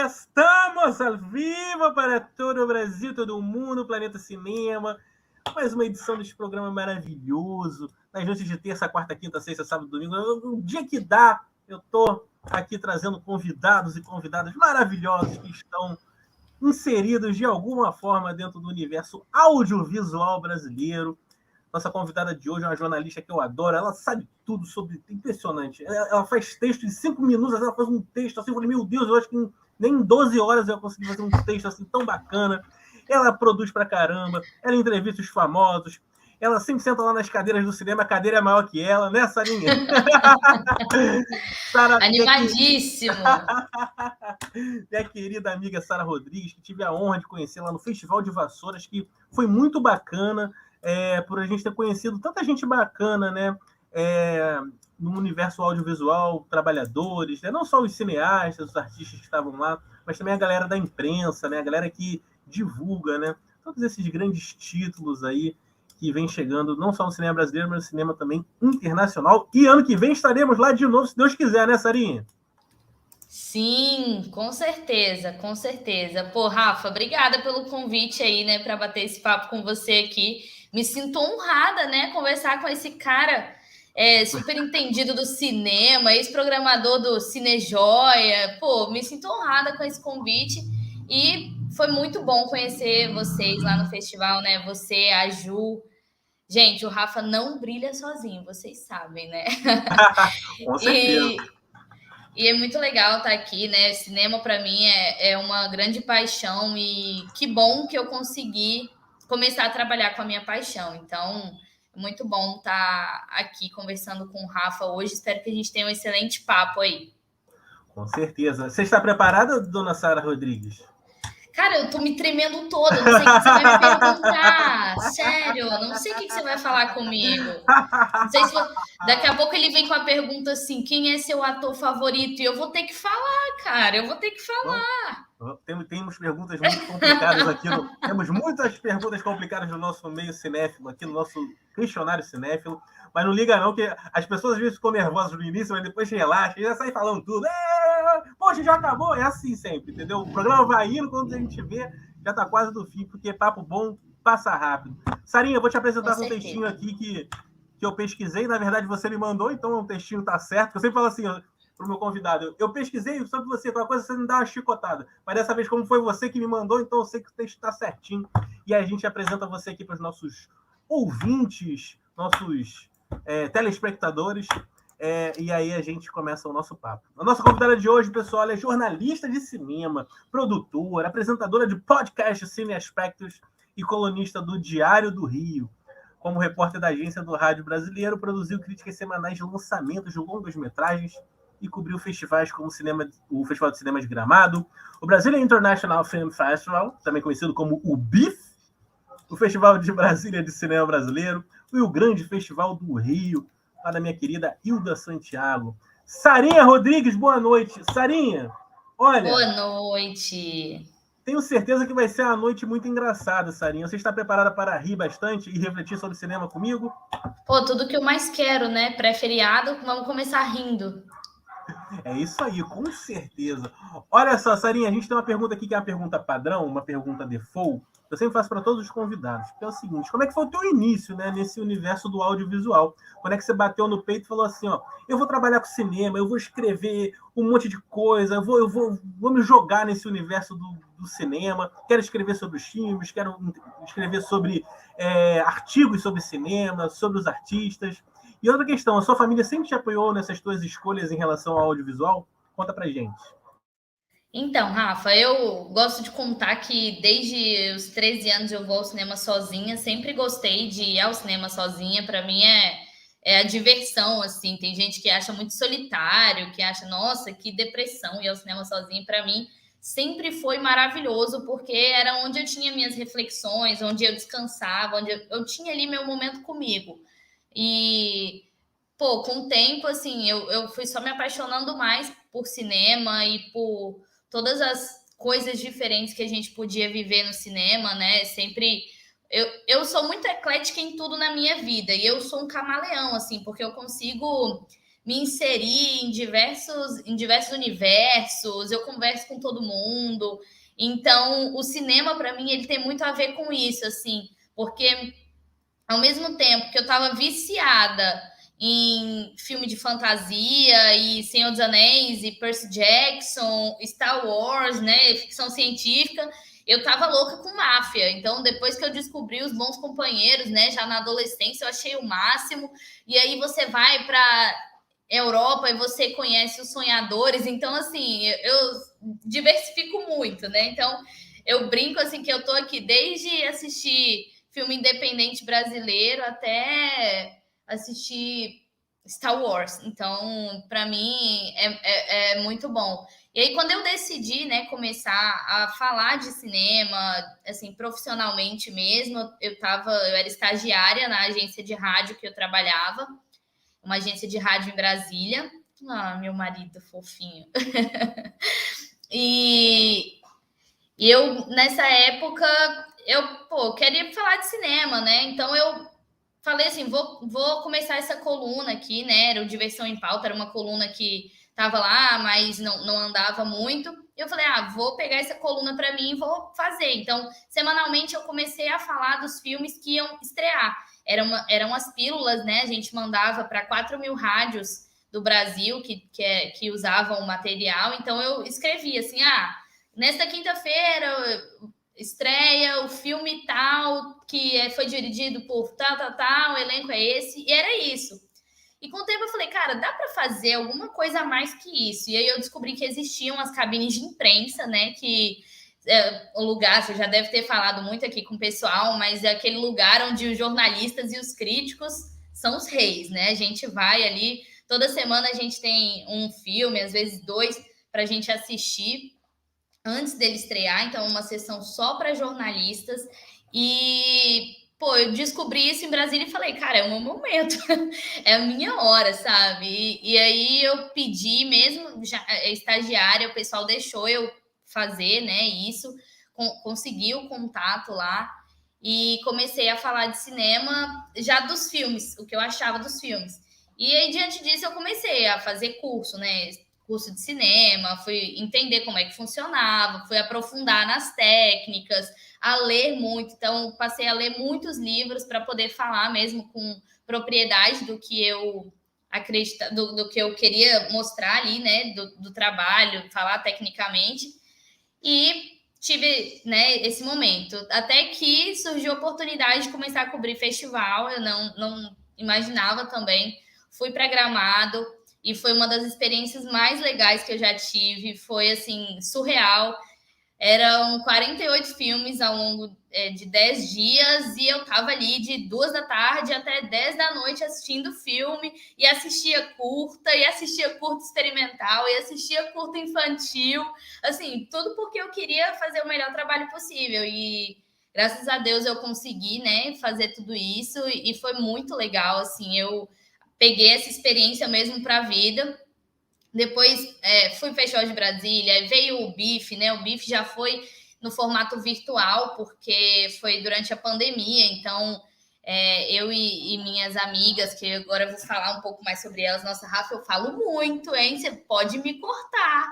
Estamos ao vivo para todo o Brasil, todo o mundo, Planeta Cinema. Mais uma edição deste programa maravilhoso. Nas noites de terça, quarta, quinta, sexta, sábado, domingo. Um dia que dá, eu estou aqui trazendo convidados e convidadas maravilhosos que estão inseridos de alguma forma dentro do universo audiovisual brasileiro. Nossa convidada de hoje é uma jornalista que eu adoro. Ela sabe tudo sobre... Impressionante. Ela faz texto em 5 minutos, ela faz um texto assim. Eu falei, meu Deus, eu acho que nem em 12 horas eu consegui fazer um texto assim tão bacana. Ela produz pra caramba, ela entrevista os famosos. Ela sempre senta lá nas cadeiras do cinema, a cadeira é maior que ela, né, Sarinha? Sara, animadíssimo! Minha querida amiga Sara Rodrigues, que tive a honra de conhecer lá no Festival de Vassouras, que foi muito bacana. Por a gente ter conhecido tanta gente bacana, né? No universo audiovisual, trabalhadores, né? Não só os cineastas, os artistas que estavam lá, mas também a galera da imprensa, né? A galera que divulga, né? Todos esses grandes títulos aí que vem chegando, não só no cinema brasileiro, mas no cinema também internacional. E ano que vem estaremos lá de novo, se Deus quiser, né, Sarinha? Sim, com certeza, com certeza. Pô, Rafa, obrigada pelo convite aí, né, para bater esse papo com você aqui. Me sinto honrada, né, conversar com esse cara super entendido do cinema, ex-programador do Cinejoia. Pô, me sinto honrada com esse convite e foi muito bom conhecer vocês lá no festival, né? Você, a Ju. Gente, o Rafa não brilha sozinho, vocês sabem, né? Com certeza. E é muito legal estar aqui, né? Cinema, para mim, é uma grande paixão e que bom que eu consegui começar a trabalhar com a minha paixão. Então, é muito bom estar aqui conversando com o Rafa hoje. Espero que a gente tenha um excelente papo aí. Com certeza. Você está preparada, dona Sara Rodrigues? Cara, eu tô me tremendo toda, não sei o que você vai me perguntar. Sério, não sei o que você vai falar comigo. Não sei se daqui a pouco ele vem com a pergunta assim: quem é seu ator favorito? E eu vou ter que falar, cara, eu vou ter que falar. Temos perguntas muito complicadas aqui. Temos muitas perguntas complicadas no nosso meio cinéfilo, aqui no nosso questionário cinéfilo. Mas não liga não, que as pessoas às vezes ficam nervosas no início, mas depois relaxam e já saem falando tudo. Poxa, já acabou? É assim sempre, entendeu? O programa vai indo, quando a gente vê, já tá quase do fim, porque papo bom passa rápido. Sarinha, eu vou te apresentar um textinho aqui que eu pesquisei. Na verdade, você me mandou, então o textinho tá certo. Eu sempre falo assim, pro meu convidado, eu pesquisei sobre você, qualquer coisa você me dá uma chicotada. Mas dessa vez, como foi você que me mandou, então eu sei que o texto está certinho. E a gente apresenta você aqui para os nossos ouvintes, nossos telespectadores. E aí a gente começa o nosso papo. A nossa convidada de hoje, pessoal, é jornalista de cinema, produtora, apresentadora de podcast Cine Aspectos e colunista do Diário do Rio. Como repórter da agência do Rádio Brasileiro, produziu críticas semanais de lançamentos de longas-metragens e cobriu festivais como o Festival de Cinema de Gramado, o Brazilian International Film Festival, também conhecido como o BIF, o Festival de Brasília de Cinema Brasileiro e o Grande Festival do Rio, lá da minha querida Hilda Santiago. Sarinha Rodrigues, boa noite. Sarinha, olha... Boa noite. Tenho certeza que vai ser uma noite muito engraçada, Sarinha. Você está preparada para rir bastante e refletir sobre cinema comigo? Pô, tudo que eu mais quero, né? Pré-feriado, vamos começar rindo. É isso aí, com certeza. Olha só, Sarinha, a gente tem uma pergunta aqui que é uma pergunta padrão, uma pergunta default. Eu sempre faço para todos os convidados, que é o seguinte: como é que foi o teu início, né, nesse universo do audiovisual? Quando é que você bateu no peito e falou assim, ó, eu vou trabalhar com cinema, eu vou escrever um monte de coisa, eu vou me jogar nesse universo do cinema, quero escrever sobre os filmes, quero escrever sobre artigos sobre cinema, sobre os artistas. E outra questão, a sua família sempre te apoiou nessas tuas escolhas em relação ao audiovisual? Conta pra gente. Então, Rafa, eu gosto de contar que desde os 13 anos eu vou ao cinema sozinha, sempre gostei de ir ao cinema sozinha, para mim é a diversão, assim, tem gente que acha muito solitário, que acha, nossa, que depressão ir ao cinema sozinha, para mim sempre foi maravilhoso, porque era onde eu tinha minhas reflexões, onde eu descansava, onde eu tinha ali meu momento comigo, e... Pô, com o tempo, assim, eu fui só me apaixonando mais por cinema e por todas as coisas diferentes que a gente podia viver no cinema, né? Sempre. Eu sou muito eclética em tudo na minha vida e eu sou um camaleão, assim, porque eu consigo me inserir em diversos universos, eu converso com todo mundo. Então, o cinema, para mim, ele tem muito a ver com isso, assim, porque ao mesmo tempo que eu estava viciada em filme de fantasia e Senhor dos Anéis e Percy Jackson, Star Wars, né, ficção científica, eu estava louca com máfia. Então, depois que eu descobri Os Bons Companheiros, né, já na adolescência, eu achei o máximo. E aí você vai para Europa e você conhece os Sonhadores. Então, assim, eu diversifico muito, né? Então, eu brinco assim que eu tô aqui desde assistir filme independente brasileiro até assistir Star Wars. Então, para mim, é muito bom. E aí, quando eu decidi, né, começar a falar de cinema, assim, profissionalmente mesmo, eu era estagiária na agência de rádio que eu trabalhava, uma agência de rádio em Brasília. Ah, meu marido fofinho. E eu, nessa época, eu queria falar de cinema, né? Então eu falei assim, vou começar essa coluna aqui, né? Era o Diversão em Pauta, era uma coluna que estava lá, mas não andava muito. Eu falei, vou pegar essa coluna para mim e vou fazer. Então, semanalmente eu comecei a falar dos filmes que iam estrear. Eram as pílulas, né? A gente mandava para 4.000 rádios do Brasil que usavam o material. Então, eu escrevia assim, nesta quinta-feira estreia o filme tal, que foi dirigido por tal, o elenco é esse, e era isso. E com o tempo eu falei, cara, dá para fazer alguma coisa a mais que isso. E aí eu descobri que existiam as cabines de imprensa, né, que o lugar, você já deve ter falado muito aqui com o pessoal, mas é aquele lugar onde os jornalistas e os críticos são os reis, né? A gente vai ali, toda semana a gente tem um filme, às vezes 2, para a gente assistir antes dele estrear, então uma sessão só para jornalistas. E, eu descobri isso em Brasília e falei, cara, é o meu momento, é a minha hora, sabe? E aí eu pedi mesmo, já estagiária, o pessoal deixou eu fazer, né, isso, consegui o contato lá e comecei a falar de cinema já dos filmes, o que eu achava dos filmes. E aí, diante disso, eu comecei a fazer curso, né, curso de cinema, fui entender como é que funcionava, fui aprofundar nas técnicas, a ler muito. Então, passei a ler muitos livros para poder falar mesmo com propriedade do que eu acredito, do que eu queria mostrar ali, né, do trabalho, falar tecnicamente. E tive, né, esse momento. Até que surgiu a oportunidade de começar a cobrir festival, eu não imaginava também. Fui para Gramado, e foi uma das experiências mais legais que eu já tive. Foi, assim, surreal. Eram 48 filmes ao longo de 10 dias e eu estava ali de 2 da tarde até 10 da noite assistindo filme e assistia curta, e assistia curta experimental, e assistia curta infantil. Assim, tudo porque eu queria fazer o melhor trabalho possível. E graças a Deus eu consegui, né, fazer tudo isso e foi muito legal, assim, eu peguei essa experiência mesmo para a vida. Depois fui para o Festival de Brasília, veio o BIF, né? O BIF já foi no formato virtual, porque foi durante a pandemia. Então, eu e minhas amigas, que agora eu vou falar um pouco mais sobre elas. Nossa, Rafa, eu falo muito, hein? Você pode me cortar.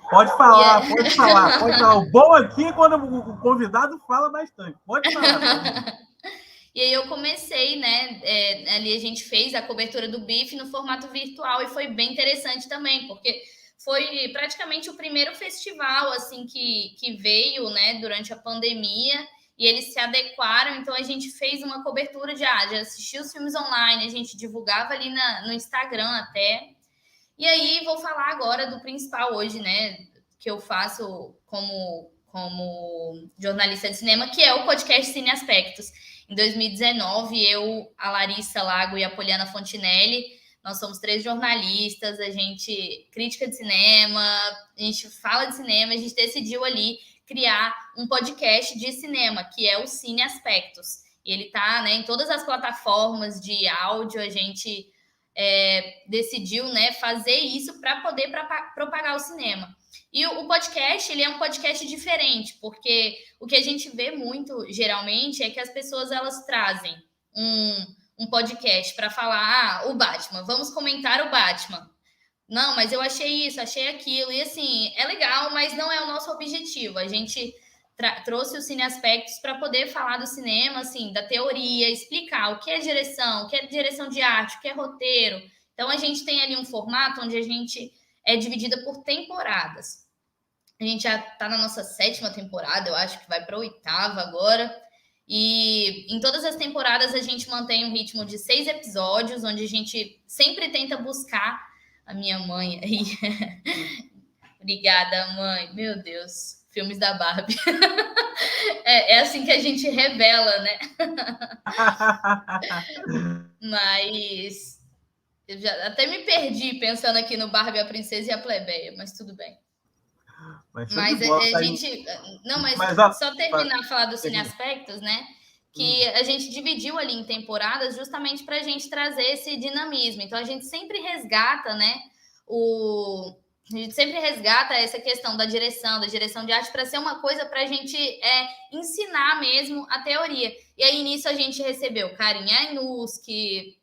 Pode falar, pode falar. O bom aqui é quando o convidado fala bastante. Pode falar. E aí eu comecei, né? Ali a gente fez a cobertura do BIF no formato virtual e foi bem interessante também, porque foi praticamente o primeiro festival assim que veio, né, durante a pandemia, e eles se adequaram. Então a gente fez uma cobertura de assistir os filmes online, a gente divulgava ali no Instagram até. E aí vou falar agora do principal hoje, né, que eu faço como jornalista de cinema, que é o podcast Cine Aspectos. Em 2019, eu, a Larissa Lago e a Poliana Fontinelli, nós somos 3 jornalistas, a gente crítica de cinema, a gente fala de cinema, a gente decidiu ali criar um podcast de cinema, que é o Cine Aspectos. E ele está, né, em todas as plataformas de áudio. A gente decidiu, né, fazer isso para poder propagar o cinema. E o podcast, ele é um podcast diferente, porque o que a gente vê muito, geralmente, é que as pessoas, elas trazem um podcast para falar, o Batman, vamos comentar o Batman. Não, mas eu achei isso, achei aquilo. E assim, é legal, mas não é o nosso objetivo. A gente trouxe os Cine Aspectos para poder falar do cinema, assim, da teoria, explicar o que é direção, o que é direção de arte, o que é roteiro. Então a gente tem ali um formato onde a gente é dividida por temporadas. A gente já está na nossa 7ª temporada, eu acho que vai para a 8ª agora. E em todas as temporadas a gente mantém um ritmo de 6 episódios, onde a gente sempre tenta buscar a minha mãe aí. Obrigada, mãe. Meu Deus, filmes da Barbie. É assim que a gente revela, né? Mas eu já até me perdi pensando aqui no Barbie, a Princesa e a Plebeia, mas tudo bem. Mas a gente... Não, mas só terminar de falar dos Cine Aspectos, né? Que a gente dividiu ali em temporadas justamente para a gente trazer esse dinamismo. Então, a gente sempre resgata, né? A gente sempre resgata essa questão da direção de arte para ser uma coisa para a gente ensinar mesmo a teoria. E aí, nisso, a gente recebeu Karin Ainus, que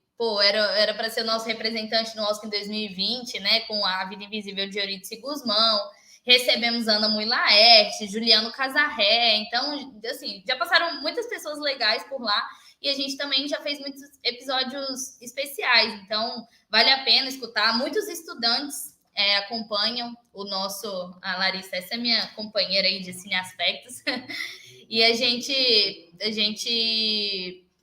era para ser nosso representante no Oscar em 2020, né? Com A Vida Invisível de Eurídice Guzmão. Recebemos Ana Mui Laerte, Juliano Casarré. Então, assim, já passaram muitas pessoas legais por lá. E a gente também já fez muitos episódios especiais. Então, vale a pena escutar. Muitos estudantes acompanham a Larissa, essa é minha companheira aí de Cine Aspectos. E a gente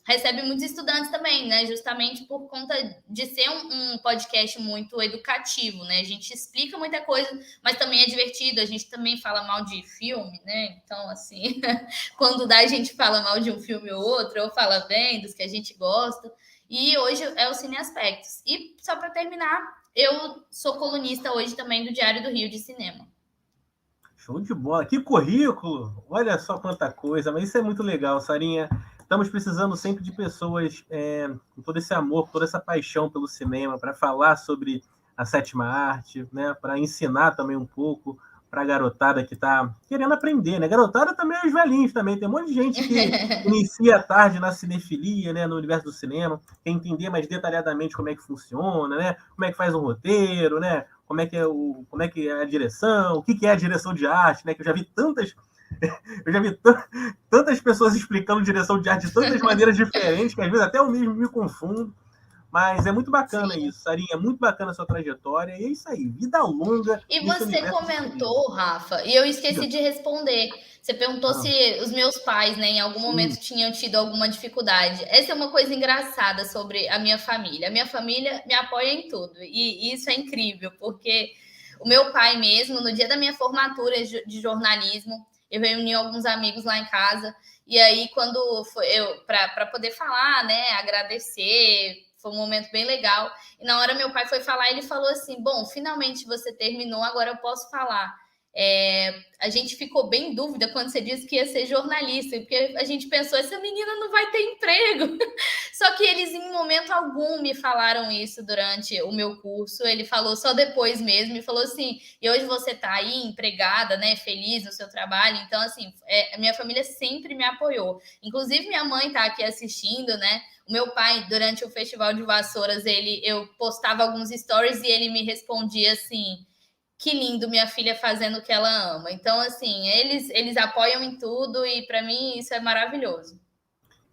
recebe muitos estudantes também, né? Justamente por conta de ser um podcast muito educativo, né? A gente explica muita coisa, mas também é divertido. A gente também fala mal de filme, né? Então, assim, quando dá, a gente fala mal de um filme ou outro, ou fala bem dos que a gente gosta. E hoje é o Cine Aspectos. E só para terminar, eu sou colunista hoje também do Diário do Rio de Cinema. Show de bola. Que currículo! Olha só quanta coisa. Mas isso é muito legal, Sarinha. Estamos precisando sempre de pessoas com todo esse amor, toda essa paixão pelo cinema, para falar sobre a 7ª arte, né? Para ensinar também um pouco para a garotada que está querendo aprender, né? Garotada também, os velhinhos também. Tem um monte de gente que inicia tarde na cinefilia, né? No universo do cinema, quer entender mais detalhadamente como é que funciona, né? Como é que faz um roteiro, né? Como é que é a direção, o que é a direção de arte, né? Que eu já vi tantas pessoas explicando direção de arte de tantas maneiras diferentes, que às vezes até eu mesmo me confundo. Mas é muito bacana isso, Sarinha. É muito bacana a sua trajetória. E é isso aí, vida longa. E você comentou, Rafa, e eu esqueci de responder. Você perguntou se os meus pais, né, em algum momento tinham tido alguma dificuldade. Essa é uma coisa engraçada sobre a minha família. A minha família me apoia em tudo. E isso é incrível, porque o meu pai mesmo, no dia da minha formatura de jornalismo, eu reuni alguns amigos lá em casa. E aí, quando para poder falar, né, agradecer, foi um momento bem legal. E na hora meu pai foi falar, ele falou assim, bom, finalmente você terminou, agora eu posso falar. A gente ficou bem em dúvida quando você disse que ia ser jornalista, porque a gente pensou, essa menina não vai ter emprego. Só que eles, em momento algum, me falaram isso durante o meu curso. Ele falou só depois mesmo, e falou assim, e hoje você tá aí empregada, né, feliz no seu trabalho. Então, assim, a minha família sempre me apoiou. Inclusive, minha mãe tá aqui assistindo, né? O meu pai, durante o Festival de Vassouras, eu postava alguns stories e ele me respondia assim, que lindo, minha filha fazendo o que ela ama. Então, assim, eles apoiam em tudo e, para mim, isso é maravilhoso.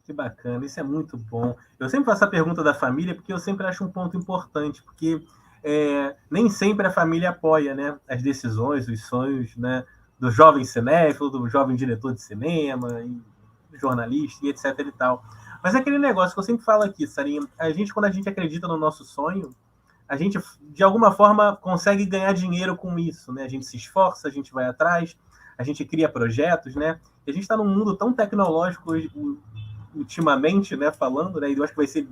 Que bacana, isso é muito bom. Eu sempre faço a pergunta da família porque eu sempre acho um ponto importante, porque nem sempre a família apoia, né, as decisões, os sonhos, né, do jovem cinéfilo, do jovem diretor de cinema, do jornalista e etc e tal. Mas é aquele negócio que eu sempre falo aqui, Sarinha, quando a gente acredita no nosso sonho, a gente, de alguma forma, consegue ganhar dinheiro com isso, né? A gente se esforça, a gente vai atrás, a gente cria projetos, né? E a gente está num mundo tão tecnológico ultimamente, né? Falando, né? E eu acho que vai ser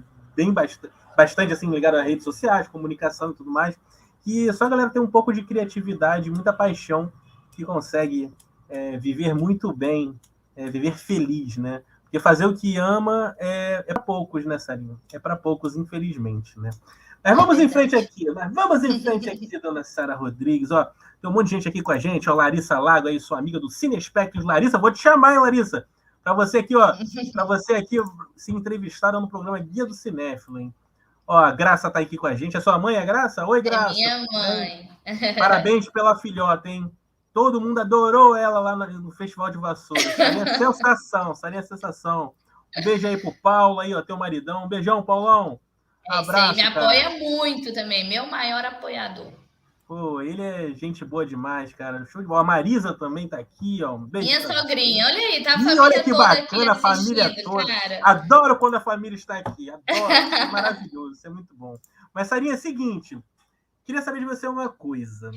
bastante assim, ligado às redes sociais, comunicação e tudo mais, que só a galera tem um pouco de criatividade, muita paixão, que consegue viver muito bem, viver feliz, né? Porque fazer o que ama é para poucos, né, Sarinha? É para poucos, infelizmente, né? Mas vamos em frente aqui, dona Sara Rodrigues. Ó, tem um monte de gente aqui com a gente, ó, Larissa Lago, aí, sua amiga do Cine Aspectos. Larissa, vou te chamar, hein, Larissa? Para você aqui, ó, para você aqui se entrevistar no programa Guia do Cinéfilo, hein? Ó, a Graça tá aqui com a gente. É sua mãe, a Graça? Oi, É Graça. minha mãe. Parabéns pela filhota, hein? Todo mundo adorou ela lá no Festival de Vassoura. Sarinha é sensação, Sarinha é sensação. Um beijo aí pro Paulo, aí, ó, teu maridão. Um beijão, Paulão. É isso aí, me Abraço, apoia cara. muito também, meu maior apoiador. Pô, ele é gente boa demais, cara. Show de bola. A Marisa também tá aqui, ó. Um beijo Minha pra você. sogrinha, olha aí, tá a Ih, olha família que toda aqui bacana, a família assistindo, toda. cara. Adoro quando a família está aqui. Adoro. Isso é maravilhoso, isso é muito bom. Mas, Sarinha, é o seguinte. Queria saber de você uma coisa.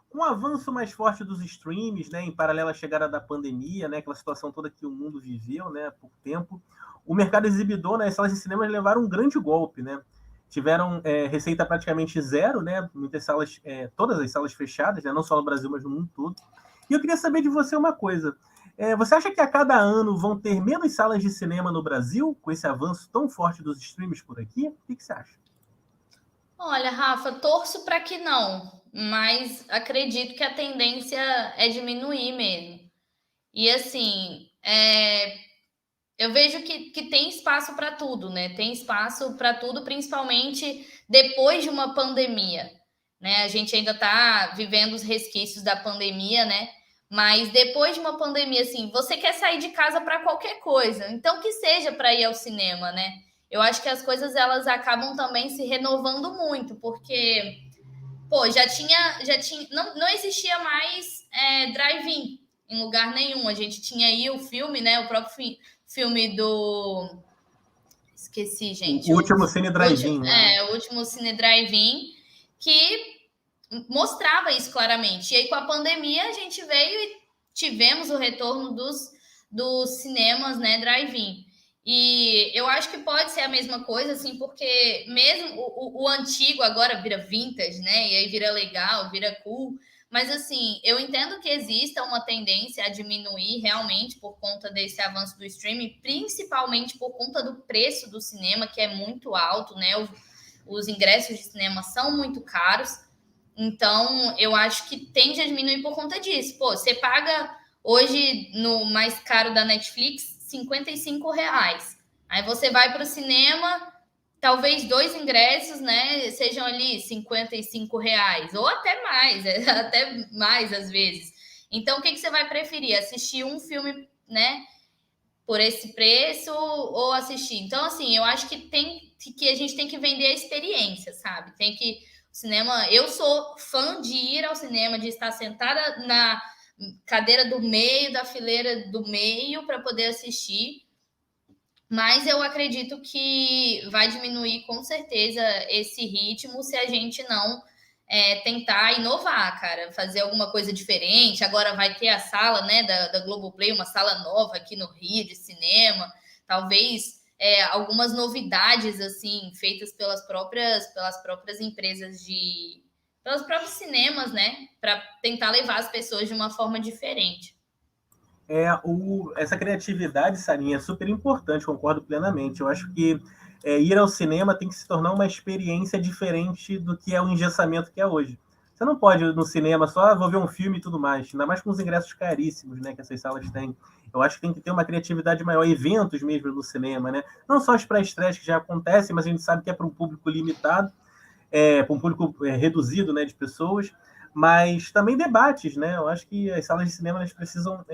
Com o avanço mais forte dos streams, né, em paralelo à chegada da pandemia, né, aquela situação toda que o mundo viveu, né, há pouco tempo, o mercado exibidor, né, as salas de cinema levaram um grande golpe, né? Tiveram receita praticamente zero, né? Muitas salas, todas as salas fechadas, né, não só no Brasil, mas no mundo todo. E eu queria saber de você uma coisa. Você acha que a cada ano vão ter menos salas de cinema no Brasil, com esse avanço tão forte dos streams por aqui? O que você acha? Olha, Rafa, torço para que não, mas acredito que a tendência é diminuir mesmo. E assim, eu vejo que tem espaço para tudo, né? Tem espaço para tudo, principalmente depois de uma pandemia, né? A gente ainda está vivendo os resquícios da pandemia, né? Mas depois de uma pandemia, assim, você quer sair de casa para qualquer coisa, então que seja para ir ao cinema, né? Eu acho que as coisas elas acabam também se renovando muito, porque pô, já tinha, não existia mais drive-in em lugar nenhum. A gente tinha aí o filme, né? O próprio filme do. Esqueci, gente. O último Cine Drive-In, né? O último Cine Drive-In, que mostrava isso claramente. E aí, com a pandemia, a gente veio e tivemos o retorno dos cinemas, né? Drive-in. E eu acho que pode ser a mesma coisa, assim, porque mesmo o antigo agora vira vintage, né? E aí vira legal, vira cool. Mas, assim, eu entendo que exista uma tendência a diminuir realmente por conta desse avanço do streaming, principalmente por conta do preço do cinema, que é muito alto, né? Os ingressos de cinema são muito caros. Então, eu acho que tende a diminuir por conta disso. Pô, você paga hoje no mais caro da Netflix R$ 55. Aí você vai para o cinema, talvez 2 ingressos, né, sejam ali R$ 55, ou até mais, até mais às vezes. Então, o que você vai preferir? Assistir um filme, né, por esse preço ou assistir? Então, assim, eu acho que a gente tem que vender a experiência, sabe? Tem que cinema, eu sou fã de ir ao cinema, de estar sentada na cadeira do meio, da fileira do meio para poder assistir. Mas eu acredito que vai diminuir com certeza esse ritmo se a gente não tentar inovar, cara, fazer alguma coisa diferente. Agora vai ter a sala, né, da Globoplay, uma sala nova aqui no Rio de cinema, talvez algumas novidades assim feitas pelas próprias empresas pelos próprios cinemas, né, para tentar levar as pessoas de uma forma diferente. Essa criatividade, Sarinha, é super importante, concordo plenamente. Eu acho que ir ao cinema tem que se tornar uma experiência diferente do que é o engessamento que é hoje. Você não pode ir no cinema só, vou ver um filme e tudo mais, ainda mais com os ingressos caríssimos, né, que essas salas têm. Eu acho que tem que ter uma criatividade maior, eventos mesmo no cinema, né? Não só as pré-estreias que já acontecem, mas a gente sabe que é para um público limitado, para um público reduzido, né, de pessoas, mas também debates, né? Eu acho que as salas de cinema elas precisam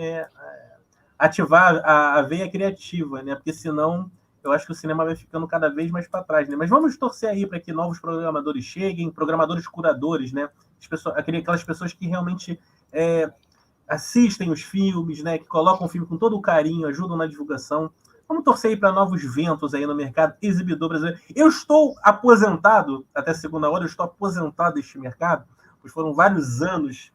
ativar a veia criativa, né? Porque senão eu acho que o cinema vai ficando cada vez mais para trás, né? Mas vamos torcer aí para que novos programadores cheguem, programadores curadores, né? Aquelas pessoas que realmente assistem os filmes, né? Que colocam o filme com todo o carinho, ajudam na divulgação. Vamos torcer aí para novos ventos aí no mercado exibidor brasileiro. Eu estou aposentado, até segunda hora, eu estou aposentado deste mercado, pois foram vários anos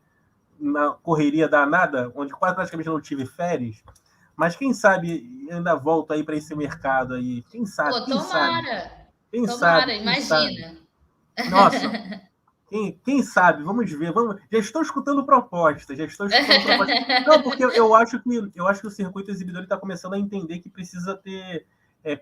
na correria danada, onde quase praticamente não tive férias. Mas quem sabe ainda volto aí para esse mercado aí. Quem sabe? Pô, Quem sabe? tomara! Quem Tomara, sabe? Quem sabe? imagina. Nossa, quem sabe? Vamos ver. Já estou escutando propostas. Não, porque eu acho que o circuito exibidor está começando a entender que precisa ter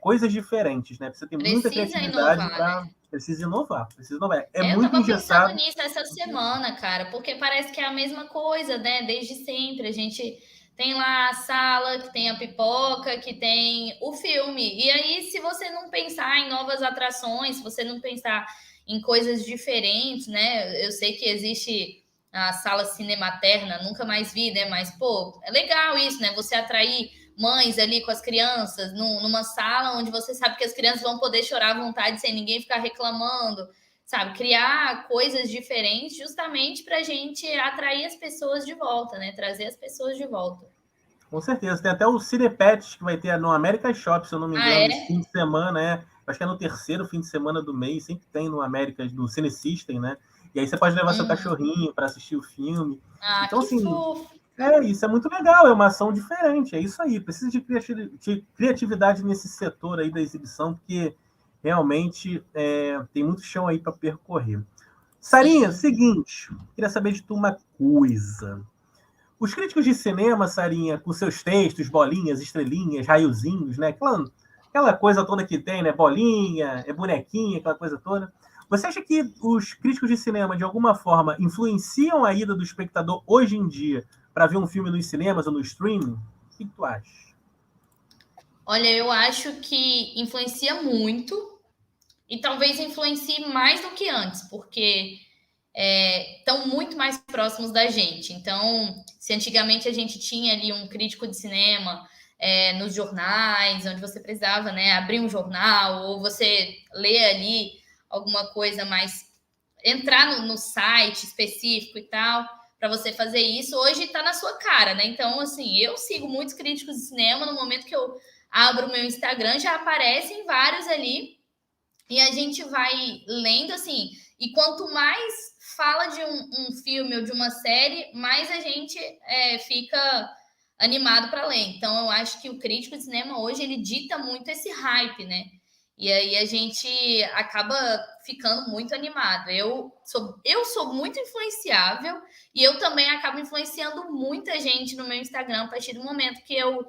coisas diferentes, né? Precisa ter muita Precisa criatividade inovar, para. né? Precisa inovar. É Eu muito tava pensando engessado. nisso essa semana, cara, porque parece que é a mesma coisa, né? Desde sempre. A gente tem lá a sala, que tem a pipoca, que tem o filme. E aí, se você não pensar em novas atrações, se você não pensar em coisas diferentes, né? Eu sei que existe a sala Cinematerna, nunca mais vi, né? Mas, pô, é legal isso, né? Você atrair mães ali com as crianças numa sala onde você sabe que as crianças vão poder chorar à vontade sem ninguém ficar reclamando, sabe? Criar coisas diferentes justamente para a gente atrair as pessoas de volta, né? Trazer as pessoas de volta. Com certeza. Tem até o Cinepets que vai ter no America Shop, se eu não me engano, esse fim de semana, né? Acho que é no terceiro fim de semana do mês, sempre tem no América, do Cine System, né? E aí você pode levar seu cachorrinho para assistir o filme. Então, que assim, fofo. isso é muito legal, é uma ação diferente, é isso aí. Precisa de criatividade nesse setor aí da exibição, porque realmente tem muito chão aí para percorrer. Sarinha, seguinte, queria saber de tu uma coisa. Os críticos de cinema, Sarinha, com seus textos, bolinhas, estrelinhas, raiozinhos, né? Aquela coisa toda que tem, né? Bolinha, bonequinha, aquela coisa toda. Você acha que os críticos de cinema, de alguma forma, influenciam a ida do espectador hoje em dia para ver um filme nos cinemas ou no streaming? O que tu acha? Olha, eu acho que influencia muito e talvez influencie mais do que antes, porque estão muito mais próximos da gente. Então, se antigamente a gente tinha ali um crítico de cinema nos jornais, onde você precisava, né, abrir um jornal, ou você ler ali alguma coisa mais, entrar no site específico e tal, para você fazer isso, hoje está na sua cara, né? Então, assim, eu sigo muitos críticos de cinema, no momento que eu abro o meu Instagram, já aparecem vários ali, e a gente vai lendo, assim, e quanto mais fala de um filme ou de uma série, mais a gente fica animado para ler. Então, eu acho que o crítico de cinema hoje, ele dita muito esse hype, né? E aí a gente acaba ficando muito animado. Eu sou muito influenciável e eu também acabo influenciando muita gente no meu Instagram a partir do momento que eu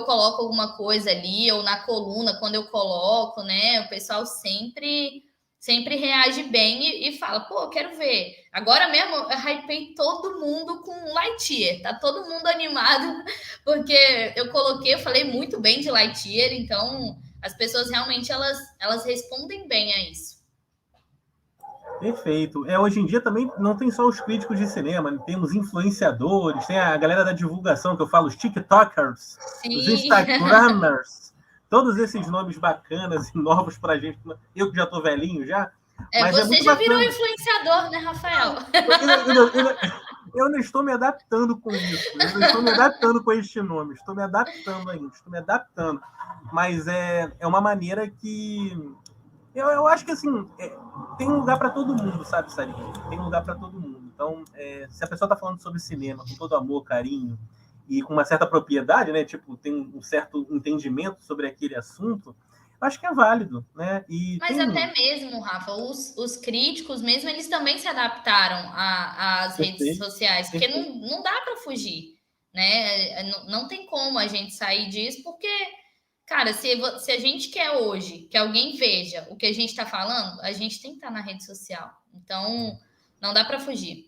coloco alguma coisa ali, ou na coluna, quando eu coloco, né? O pessoal sempre reage bem e fala, pô, eu quero ver. Agora mesmo eu hypei todo mundo com Lightyear, tá todo mundo animado, porque eu falei muito bem de Lightyear, então as pessoas realmente elas respondem bem a isso. Perfeito. Hoje em dia também não tem só os críticos de cinema, tem os influenciadores, tem a galera da divulgação, que eu falo, os TikTokers, Sim. os Instagrammers, todos esses nomes bacanas e novos pra gente. Eu que já tô velhinho já. Mas você já virou influenciador, né, Rafael? Eu não estou me adaptando com isso. Eu não estou me adaptando com este nome. Estou me adaptando ainda. Estou me adaptando. Mas é uma maneira que... Eu acho que, assim, tem um lugar para todo mundo, sabe, Sarinha? Tem um lugar para todo mundo. Então, se a pessoa está falando sobre cinema com todo amor, carinho e com uma certa propriedade, né? Tipo, tem um certo entendimento sobre aquele assunto, eu acho que é válido, né? Mas até mesmo, Rafa, os críticos mesmo, eles também se adaptaram às redes sociais, porque não dá para fugir, né? Não tem como a gente sair disso, porque, cara, se a gente quer hoje que alguém veja o que a gente está falando, a gente tem que estar na rede social. Então, não dá para fugir.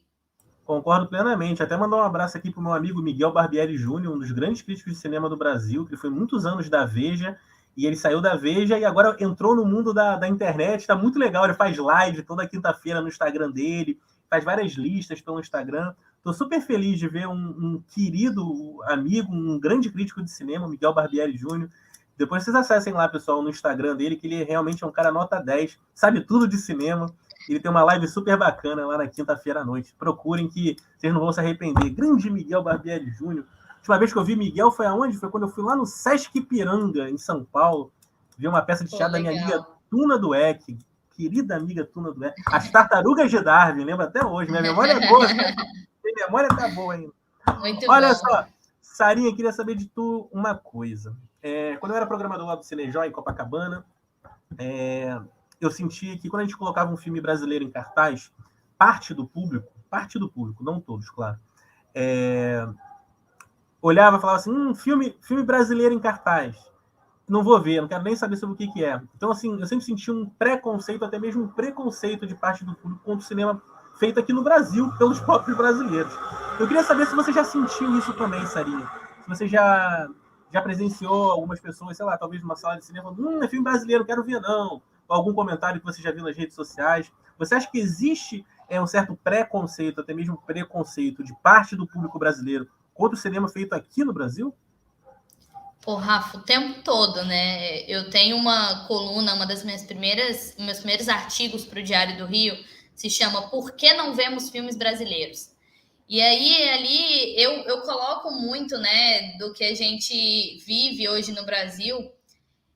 Concordo plenamente. Até mandar um abraço aqui para o meu amigo Miguel Barbieri Júnior, um dos grandes críticos de cinema do Brasil, que foi muitos anos da Veja, e ele saiu da Veja e agora entrou no mundo da internet. Está muito legal, ele faz live toda quinta-feira no Instagram dele, faz várias listas pelo Instagram. Estou super feliz de ver um querido amigo, um grande crítico de cinema, Miguel Barbieri Júnior. Depois vocês acessem lá, pessoal, no Instagram dele, que ele realmente é um cara nota 10, sabe tudo de cinema. Ele tem uma live super bacana lá na quinta-feira à noite. Procurem que vocês não vão se arrepender. Grande Miguel Barbieri Júnior. A última vez que eu vi Miguel foi aonde? Foi quando eu fui lá no Sesc Ipiranga, em São Paulo. Vi uma peça de teatro da minha amiga Tuna Dueck. Querida amiga Tuna Dueck. As Tartarugas de Darwin, lembro até hoje. Minha memória é boa. Minha memória tá boa ainda. Olha só, Sarinha, queria saber de tu uma coisa. Quando eu era programador lá do Cinejoy, em Copacabana, eu sentia que quando a gente colocava um filme brasileiro em cartaz, parte do público, não todos, claro, olhava e falava assim, filme brasileiro em cartaz, não vou ver, não quero nem saber sobre o que é. Então, assim, eu sempre senti um preconceito, até mesmo um preconceito de parte do público contra o cinema feito aqui no Brasil, pelos próprios brasileiros. Eu queria saber se você já sentiu isso também, Sarinha. Se você já presenciou algumas pessoas, sei lá, talvez numa sala de cinema, falando, é filme brasileiro, quero ver não. Ou algum comentário que você já viu nas redes sociais. Você acha que existe um certo preconceito, até mesmo preconceito, de parte do público brasileiro contra o cinema feito aqui no Brasil? Pô, Rafa, o tempo todo, né? Eu tenho uma coluna, uma das meus primeiros artigos para o Diário do Rio, se chama Por que não vemos filmes brasileiros? E aí, ali, eu coloco muito, né, do que a gente vive hoje no Brasil.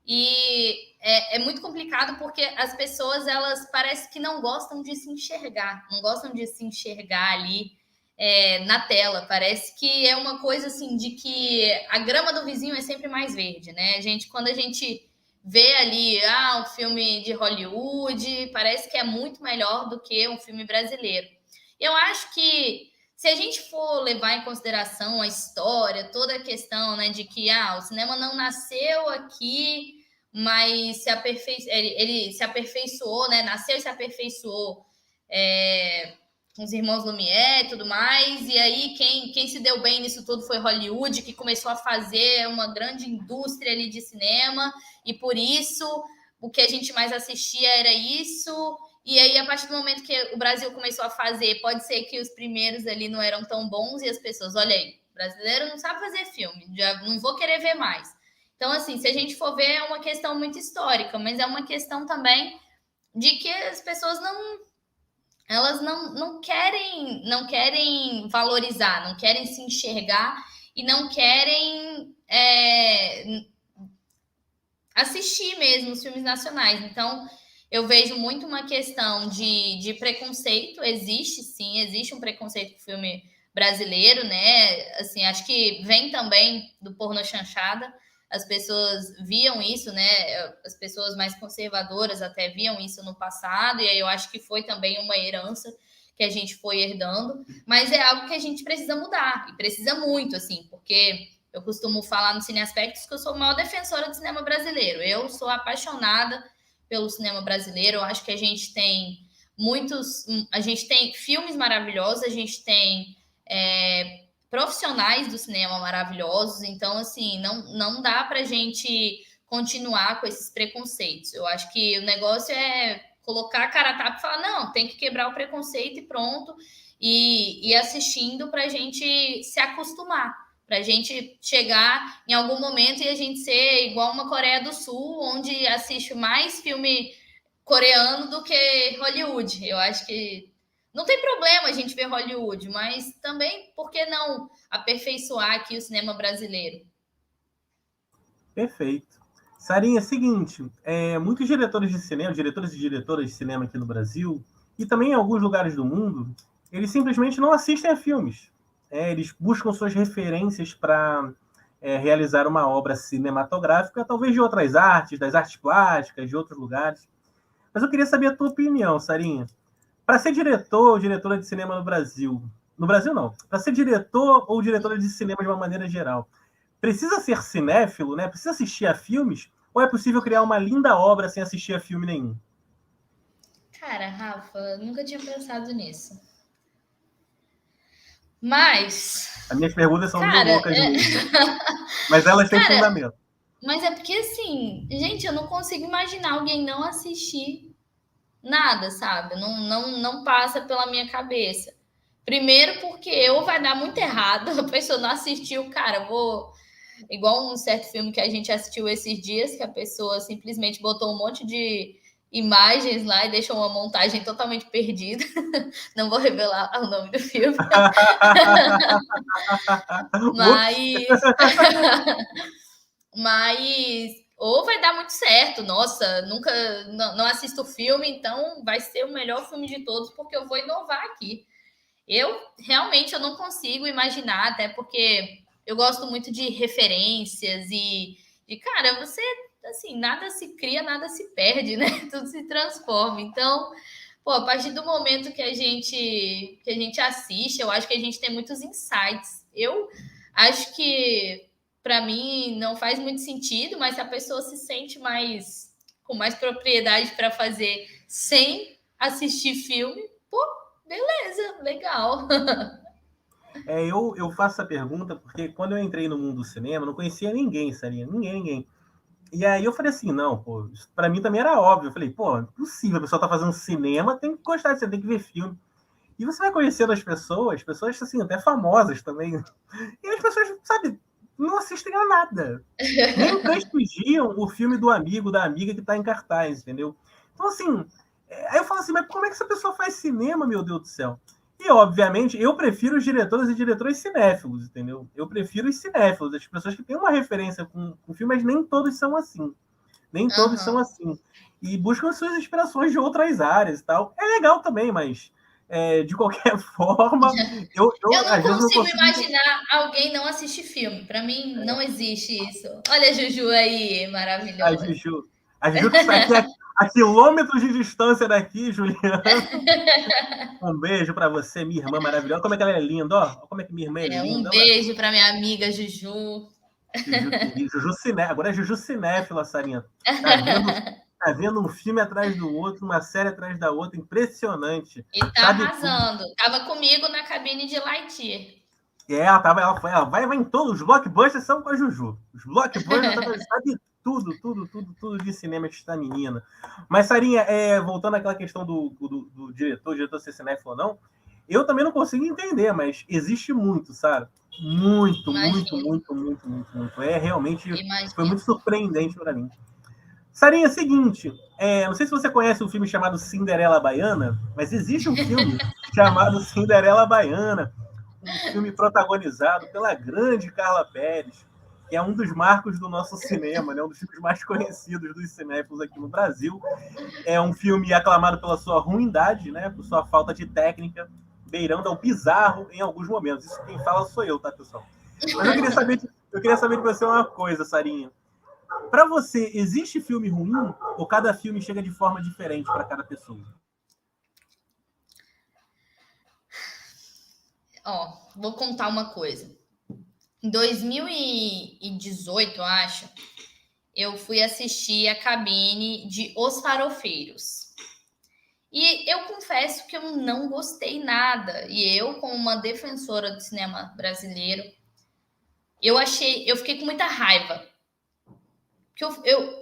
E é muito complicado porque as pessoas, elas parece que não gostam de se enxergar, não gostam de se enxergar ali na tela. Parece que é uma coisa assim de que a grama do vizinho é sempre mais verde, né? Quando a gente vê ali um filme de Hollywood, parece que é muito melhor do que um filme brasileiro. Eu acho que se a gente for levar em consideração a história, toda a questão, né, de que o cinema não nasceu aqui, mas ele se aperfeiçoou, né, nasceu e se aperfeiçoou com os irmãos Lumière e tudo mais, e aí quem se deu bem nisso tudo foi Hollywood, que começou a fazer uma grande indústria ali de cinema, e por isso o que a gente mais assistia era isso. E aí, a partir do momento que o Brasil começou a fazer, pode ser que os primeiros ali não eram tão bons e as pessoas, olha aí, brasileiro não sabe fazer filme, já não vou querer ver mais. Então, assim, se a gente for ver, é uma questão muito histórica, mas é uma questão também de que as pessoas elas não querem valorizar, não querem se enxergar e não querem assistir mesmo os filmes nacionais. Então, eu vejo muito uma questão de preconceito. Existe um preconceito com o filme brasileiro, né? Assim, acho que vem também do pornô chanchada. As pessoas viam isso, né? As pessoas mais conservadoras até viam isso no passado, e aí eu acho que foi também uma herança que a gente foi herdando, mas é algo que a gente precisa mudar, e precisa muito, assim, porque eu costumo falar no Cine Aspectos que eu sou a maior defensora do cinema brasileiro. Eu sou apaixonada pelo cinema brasileiro. Eu acho que a gente tem filmes maravilhosos, a gente tem profissionais do cinema maravilhosos. Então, assim, não dá para a gente continuar com esses preconceitos. Eu acho que o negócio é colocar a cara a tapa e falar, não, tem que quebrar o preconceito e pronto, e ir assistindo para a gente se acostumar, para a gente chegar em algum momento e a gente ser igual uma Coreia do Sul, onde assiste mais filme coreano do que Hollywood. Eu acho que não tem problema a gente ver Hollywood, mas também, por que não aperfeiçoar aqui o cinema brasileiro? Perfeito. Sarinha, é o seguinte, muitos diretores de cinema, diretores e diretoras de cinema aqui no Brasil, e também em alguns lugares do mundo, eles simplesmente não assistem a filmes. Eles buscam suas referências para realizar uma obra cinematográfica, talvez de outras artes, das artes plásticas, de outros lugares. Mas eu queria saber a tua opinião, Sarinha. Para ser diretor ou diretora de cinema no Brasil não, para ser diretor ou diretora de cinema de uma maneira geral, precisa ser cinéfilo, né? Precisa assistir a filmes? Ou é possível criar uma linda obra sem assistir a filme nenhum? Cara, Rafa, nunca tinha pensado nisso. Mas, As minhas perguntas são meio cara, loucas mesmo. Mas elas têm cara, fundamento. mas é porque assim, gente, eu não consigo imaginar alguém não assistir nada, sabe? Não passa pela minha cabeça. Primeiro porque ou vai dar muito errado, a pessoa não assistiu, cara, vou... Igual um certo filme que a gente assistiu esses dias, que a pessoa simplesmente botou um monte de imagens lá e deixou uma montagem totalmente perdida. Não vou revelar o nome do filme. Mas ou vai dar muito certo, nossa, nunca não assisto o filme, então vai ser o melhor filme de todos, porque eu vou inovar aqui. Eu realmente eu não consigo imaginar, até porque eu gosto muito de referências e cara, você assim, nada se cria, nada se perde, né? Tudo se transforma. Então, pô, a partir do momento que a gente assiste, eu acho que a gente tem muitos insights. Eu acho que para mim não faz muito sentido, mas se a pessoa se sente mais com mais propriedade para fazer sem assistir filme, pô, beleza, legal. Eu faço essa pergunta porque quando eu entrei no mundo do cinema, não conhecia ninguém, Sarinha, ninguém. E aí eu falei assim, não, pô, isso pra mim também era óbvio. Eu falei, pô, é possível, a pessoa tá fazendo cinema, tem que gostar de cinema, tem que ver filme. E você vai conhecendo as pessoas assim, até famosas também. E as pessoas, sabe, não assistem a nada. Nem prestigiam o filme do amigo, da amiga que tá em cartaz, entendeu? Então, assim, aí eu falo assim, mas como é que essa pessoa faz cinema, meu Deus do céu? E, obviamente, eu prefiro os diretores e diretores cinéfilos, entendeu? Eu prefiro os cinéfilos, as pessoas que têm uma referência com o filme, mas nem todos são assim. Nem todos são Aham. assim. E buscam suas inspirações de outras áreas e tal. É legal também, mas de qualquer forma, Eu eu não às vezes não consigo consigo. imaginar alguém não assistir filme. Para mim, não existe isso. Olha a Juju aí, A maravilhosa. Juju, a Juju que está aqui a quilômetros de distância daqui, Juliana. Um beijo para você, minha irmã maravilhosa. Como é que ela é linda, ó. Como é que minha irmã é Um linda. beijo para minha amiga Juju. Juju querida, Juju Ciné, agora é Juju Cinéfila, Sarinha. Tá vendo, tá vendo um filme atrás do outro, uma série atrás da outra, impressionante. E tá Sabe tudo. arrasando. Tava comigo na cabine de Lightyear. Ela vai em todos. Os blockbusters são com a Juju. Os blockbusters sabe tudo de cinema esta menina. Mas, Sarinha, voltando àquela questão do diretor ser cinéfilo ou não, eu também não consigo entender, mas existe muito, sabe? Imagino, Muito. Realmente foi imagino. muito surpreendente para mim. Sarinha, é o seguinte, não sei se você conhece um filme chamado Cinderela Baiana, mas existe um filme chamado Cinderela Baiana, um filme protagonizado pela grande Carla Pérez, que é um dos marcos do nosso cinema, né? Um dos filmes mais conhecidos dos cinéfilos aqui no Brasil. É um filme aclamado pela sua ruindade, né? Por sua falta de técnica, beirando ao bizarro em alguns momentos. Isso quem fala sou eu, tá, pessoal? Mas eu queria saber de você uma coisa, Sarinha. Para você, existe filme ruim ou cada filme chega de forma diferente para cada pessoa? Ó, vou contar uma coisa. Em 2018, eu acho, eu fui assistir a cabine de Os Farofeiros. E eu confesso que eu não gostei nada. E eu, como uma defensora do cinema brasileiro, eu fiquei com muita raiva. Eu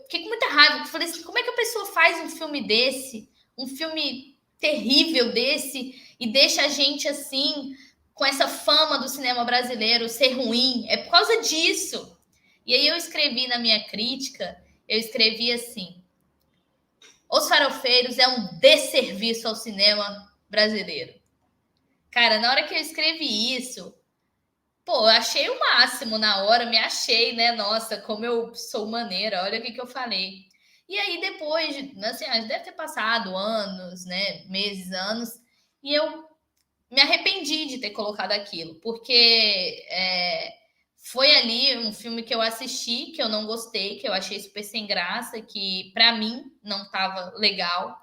fiquei com muita raiva. Eu falei assim, como é que a pessoa faz um filme desse, um filme terrível desse, e deixa a gente assim, com essa fama do cinema brasileiro ser ruim? É por causa disso. E aí eu escrevi na minha crítica, eu escrevi assim: Os Farofeiros é um desserviço ao cinema brasileiro. Cara, na hora que eu escrevi isso, pô, eu achei o máximo na hora, me achei, né? Nossa, como eu sou maneira, olha o que eu falei. E aí depois, assim, deve ter passado anos, né? Meses, anos, e eu me arrependi de ter colocado aquilo, porque foi ali um filme que eu assisti, que eu não gostei, que eu achei super sem graça, que para mim não tava legal,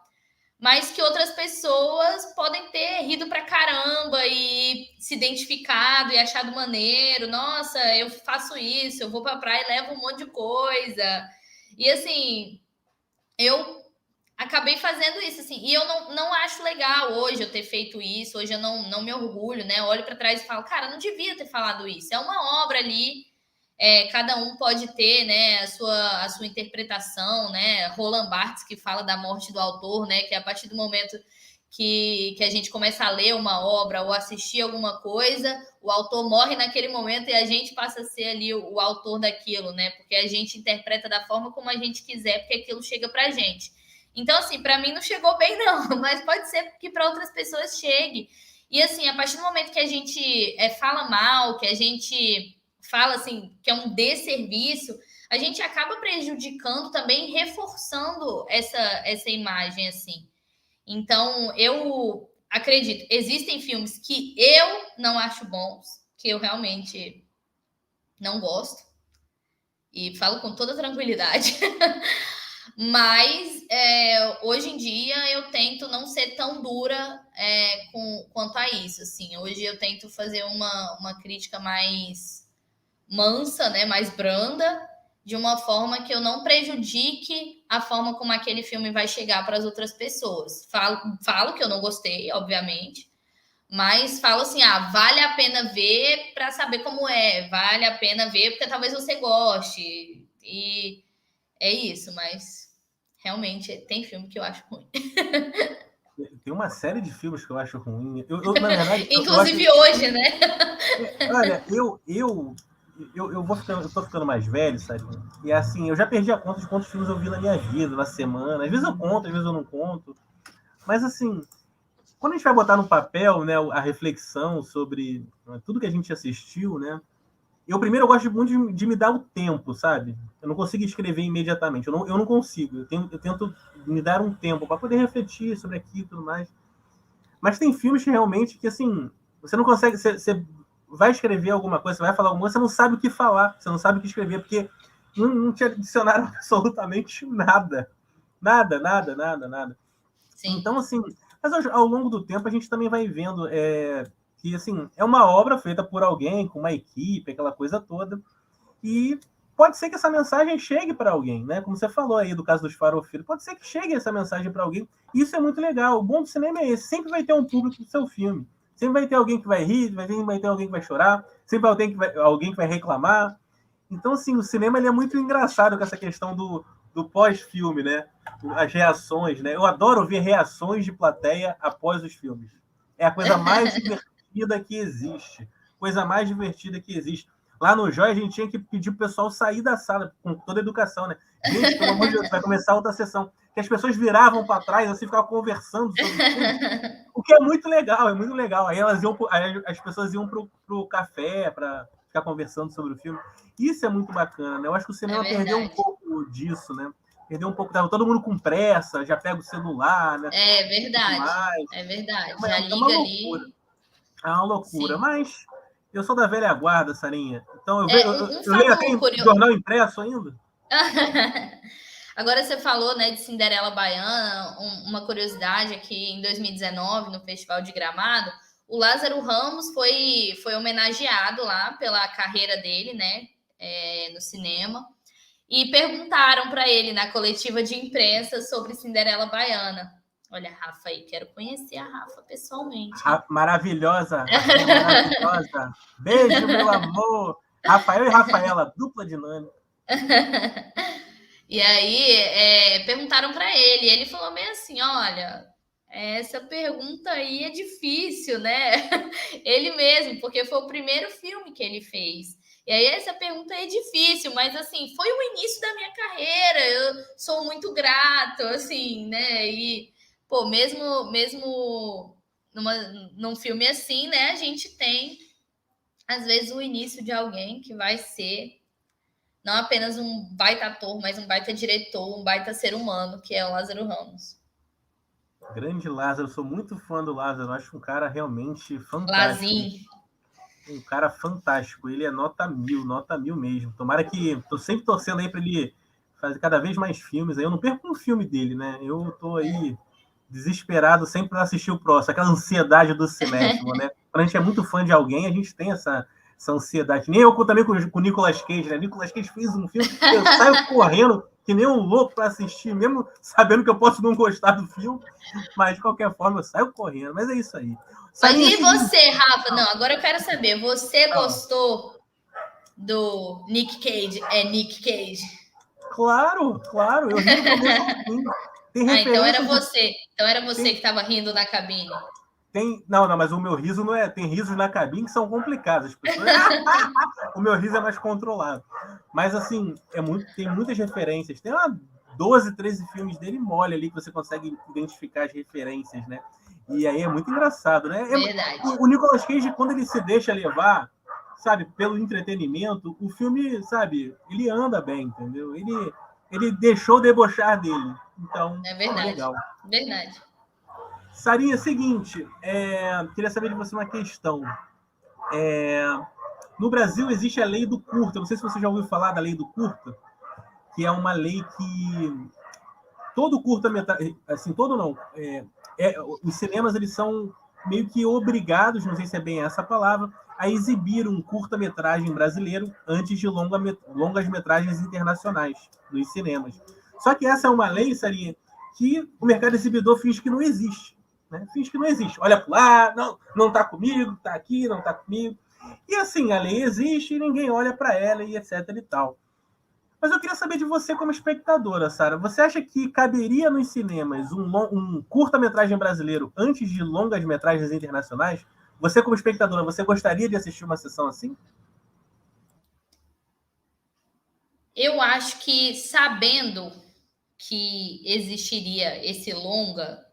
mas que outras pessoas podem ter rido pra caramba e se identificado e achado maneiro. Nossa, eu faço isso, eu vou pra praia e levo um monte de coisa. E assim, eu acabei fazendo isso, assim, e eu não acho legal hoje eu ter feito isso, hoje eu não me orgulho, né? Eu olho para trás e falo, cara, não devia ter falado isso. É uma obra ali, cada um pode ter, né, a sua interpretação, né? Roland Barthes, que fala da morte do autor, né? Que é a partir do momento que a gente começa a ler uma obra ou assistir alguma coisa, o autor morre naquele momento e a gente passa a ser ali o autor daquilo, né? Porque a gente interpreta da forma como a gente quiser, porque aquilo chega pra gente. Então, assim, para mim não chegou bem, não, mas pode ser que para outras pessoas chegue. E, assim, a partir do momento que a gente fala mal, que a gente fala, assim, que é um desserviço, a gente acaba prejudicando também, reforçando essa imagem, assim. Então, eu acredito, existem filmes que eu não acho bons, que eu realmente não gosto, e falo com toda tranquilidade. Mas hoje em dia eu tento não ser tão dura quanto a isso. Assim. Hoje eu tento fazer uma crítica mais mansa, né, mais branda, de uma forma que eu não prejudique a forma como aquele filme vai chegar para as outras pessoas. Falo que eu não gostei, obviamente, Mas falo assim, vale a pena ver para saber como é, vale a pena ver porque talvez você goste. E é isso, mas realmente tem filme que eu acho ruim. Tem uma série de filmes que eu acho ruim. Na verdade, eu acho. Inclusive hoje, né? Olha, eu tô ficando mais velho, sabe? E assim, eu já perdi a conta de quantos filmes eu vi na minha vida, na semana. Às vezes eu conto, às vezes eu não conto. Mas assim, quando a gente vai botar no papel, né, a reflexão sobre tudo que a gente assistiu, né? Eu gosto muito de me dar o tempo, sabe? Eu não consigo escrever imediatamente. Eu não consigo. Eu tento me dar um tempo para poder refletir sobre aquilo e tudo mais. Mas tem filmes que realmente que, assim, você não consegue. Você vai escrever alguma coisa, você vai falar alguma coisa, você não sabe o que falar, você não sabe o que escrever, porque não te adicionaram absolutamente nada. Nada, nada, nada, nada. Sim. Então, assim, mas ao longo do tempo a gente também vai vendo que, assim, é uma obra feita por alguém, com uma equipe, aquela coisa toda, e pode ser que essa mensagem chegue para alguém, né? Como você falou aí do caso dos farofeiros, pode ser que chegue essa mensagem para alguém. Isso é muito legal. O bom do cinema é esse. Sempre vai ter um público do seu filme. Sempre vai ter alguém que vai rir, sempre vai ter alguém que vai chorar, sempre vai ter alguém que vai reclamar. Então, assim, o cinema ele é muito engraçado com essa questão do pós-filme, né? As reações, né? Eu adoro ver reações de plateia após os filmes. É a coisa mais divertida que existe. Coisa mais divertida que existe. Lá no Joy, a gente tinha que pedir pro pessoal sair da sala, com toda a educação, né? Gente, pelo amor de Deus, vai começar outra sessão. Que as pessoas viravam para trás, assim, ficavam conversando sobre o filme. O que é muito legal, é muito legal. Aí as pessoas iam pro café para ficar conversando sobre o filme. Isso é muito bacana, né? Eu acho que o cinema perdeu um pouco disso, né? Perdeu um pouco, tava todo mundo com pressa, já pega o celular, né? É verdade, é verdade. Já liga uma loucura. ali. É uma loucura, Sim. mas eu sou da velha guarda, Sarinha. Então Um eu leio até fator curioso. jornal impresso ainda. Agora você falou, né, de Cinderela Baiana, uma curiosidade aqui em 2019, no Festival de Gramado, o Lázaro Ramos foi homenageado lá pela carreira dele, né, no cinema, e perguntaram para ele na coletiva de imprensa sobre Cinderela Baiana. Olha, Rafa aí, quero conhecer a Rafa pessoalmente. Maravilhosa, maravilhosa. Beijo, meu amor. Rafael e Rafaela, dupla dinâmica. E aí perguntaram para ele, e ele falou meio assim: olha, essa pergunta aí é difícil, né? Ele mesmo, porque foi o primeiro filme que ele fez. E aí essa pergunta é difícil, mas assim, foi o início da minha carreira, eu sou muito grato, assim, né? E, pô, mesmo num filme assim, né, a gente tem, às vezes, o início de alguém que vai ser não apenas um baita ator, mas um baita diretor, um baita ser humano, que é o Lázaro Ramos. Grande Lázaro, sou muito fã do Lázaro, acho um cara realmente fantástico. Lazinho. Um cara fantástico, ele é nota mil mesmo. Tomara que. Tô sempre torcendo aí para ele fazer cada vez mais filmes. Eu não perco um filme dele, né? Eu tô aí desesperado sempre para assistir o próximo, aquela ansiedade do cinéfilo, né? Quando a gente é muito fã de alguém, a gente tem essa ansiedade. Nem eu também com o Nicolas Cage, né? Nicolas Cage fez um filme, eu saio correndo que nem um louco para assistir, mesmo sabendo que eu posso não gostar do filme, mas de qualquer forma eu saio correndo. Mas é isso aí. Mas e você, Rafa? Não, agora eu quero saber, você gostou do Nick Cage? É Nick Cage? Claro. Eu ri no começo ao fim. Então era você. Então era você que estava rindo na cabine. Não, mas o meu riso não é. Tem risos na cabine que são complicados. As pessoas... o meu riso é mais controlado. Mas, assim, tem muitas referências. Tem 12, 13 filmes dele mole ali que você consegue identificar as referências, né? E aí é muito engraçado, né? Verdade. O Nicolas Cage, quando ele se deixa levar, sabe, pelo entretenimento, o filme, sabe, ele anda bem, entendeu? Ele deixou o debochar dele. Então, é verdade. Legal. Verdade. Sarinha, seguinte, queria saber de você uma questão. No Brasil existe a lei do curta. Não sei se você já ouviu falar da lei do curta, que é uma lei que todo curta-metragem, assim, todo não, os cinemas eles são meio que obrigados, não sei se é bem essa a palavra, a exibir um curta-metragem brasileiro antes de longas metragens internacionais nos cinemas. Só que essa é uma lei, Sarinha, que o mercado exibidor finge que não existe. né? Finge que não existe. Olha para lá, não tá comigo, tá aqui, não tá comigo. E assim, a lei existe e ninguém olha para ela e etc e tal. Mas eu queria saber de você como espectadora, Sara. Você acha que caberia nos cinemas um curta-metragem brasileiro antes de longas-metragens internacionais? Você como espectadora, você gostaria de assistir uma sessão assim? Eu acho que sabendo que existiria esse longa,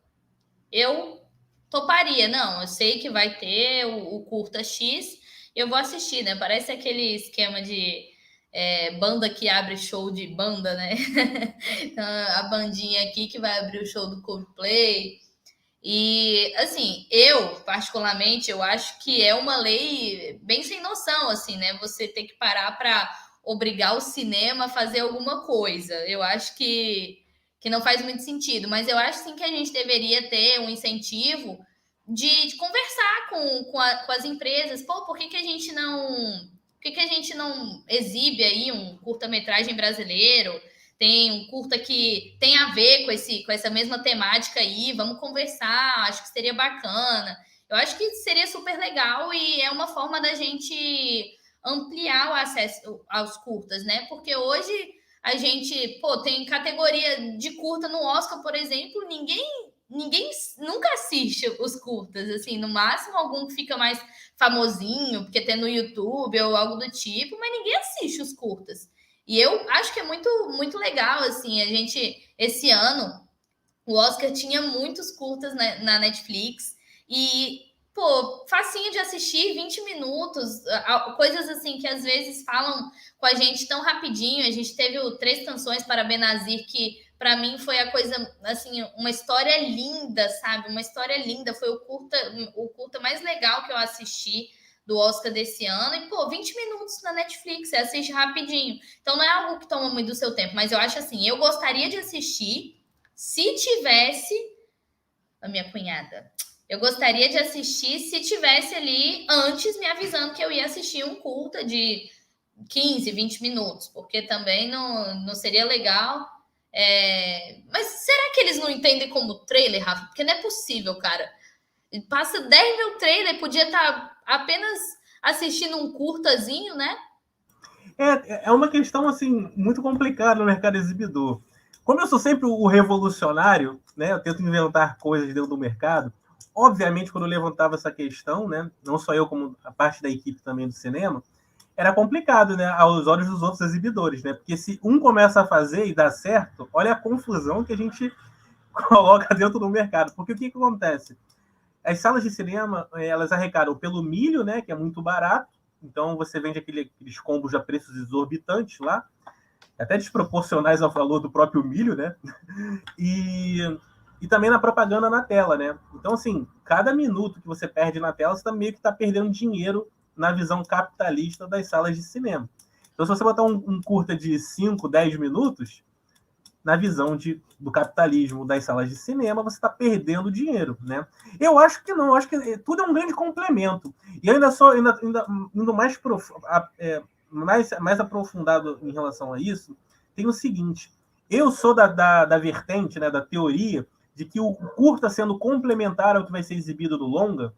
eu toparia. Não, eu sei que vai ter o curta X, eu vou assistir, né? Parece aquele esquema de banda que abre show de banda, né? Então, a bandinha aqui que vai abrir o show do Coldplay. E, assim, eu, particularmente, eu acho que é uma lei bem sem noção, assim, né? Você ter que parar para obrigar o cinema a fazer alguma coisa. Eu acho que não faz muito sentido, mas eu acho sim que a gente deveria ter um incentivo de conversar com as empresas. Pô, por que a gente não. Por que a gente não exibe aí um curta-metragem brasileiro? Tem um curta que tem a ver com essa mesma temática aí, vamos conversar, acho que seria bacana. Eu acho que seria super legal e é uma forma da gente ampliar o acesso aos curtas, né? Porque hoje a gente, pô, tem categoria de curta no Oscar, por exemplo, ninguém nunca assiste os curtas, assim, no máximo algum que fica mais famosinho, porque tem no YouTube ou algo do tipo, mas ninguém assiste os curtas. E eu acho que é muito legal, assim, a gente, esse ano, o Oscar tinha muitos curtas na Netflix e, pô, facinho de assistir, 20 minutos, coisas assim que às vezes falam com a gente tão rapidinho. A gente teve o Três Canções para Benazir, que para mim foi a coisa, assim, uma história linda, sabe? Uma história linda, foi o curta mais legal que eu assisti do Oscar desse ano, e, pô, 20 minutos na Netflix, você assiste rapidinho. Então não é algo que toma muito do seu tempo, mas eu acho assim, eu gostaria de assistir se tivesse a minha cunhada. Eu gostaria de assistir se tivesse ali antes me avisando que eu ia assistir um curta de 15, 20 minutos, porque também não seria legal. Mas será que eles não entendem como trailer, Rafa? Porque não é possível, cara. Passa 10 mil trailer, podia estar apenas assistindo um curtazinho, né? É uma questão assim muito complicada no mercado exibidor. Como eu sou sempre o revolucionário, né, eu tento inventar coisas dentro do mercado. Obviamente, quando eu levantava essa questão, né, não só eu, como a parte da equipe também do cinema, era complicado, né, aos olhos dos outros exibidores, né? Porque se um começa a fazer e dá certo, olha a confusão que a gente coloca dentro do mercado. Porque o que acontece? As salas de cinema, elas arrecadam pelo milho, né, que é muito barato. Então você vende aqueles combos a preços exorbitantes lá, até desproporcionais ao valor do próprio milho, né? E também na propaganda na tela, né? Então, assim, cada minuto que você perde na tela, você tá meio que está perdendo dinheiro na visão capitalista das salas de cinema. Então, se você botar um curta de 5, 10 minutos, na visão do capitalismo das salas de cinema, você está perdendo dinheiro, né? Eu acho que não, eu acho que tudo é um grande complemento. E ainda indo mais aprofundado em relação a isso, tem o seguinte: eu sou da vertente, né, da teoria de que o curta sendo complementar ao que vai ser exibido no longa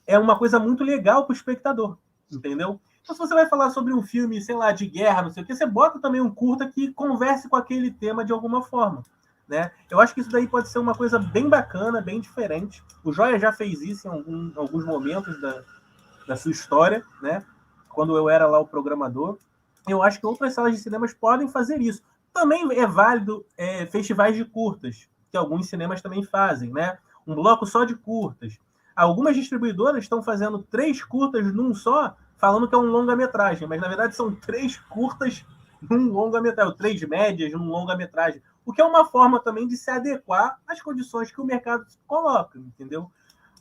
é uma coisa muito legal para o espectador, entendeu? Então, se você vai falar sobre um filme, sei lá, de guerra, não sei o que, você bota também um curta que converse com aquele tema de alguma forma, né? Eu acho que isso daí pode ser uma coisa bem bacana, bem diferente. O Joia já fez isso em alguns momentos da sua história, né? Quando eu era lá o programador. Eu acho que outras salas de cinemas podem fazer isso. Também é válido festivais de curtas, que alguns cinemas também fazem, né? Um bloco só de curtas. Algumas distribuidoras estão fazendo 3 curtas num só, falando que é um longa-metragem, mas na verdade são 3 curtas num longa-metragem, 3 médias num longa-metragem, o que é uma forma também de se adequar às condições que o mercado coloca, entendeu?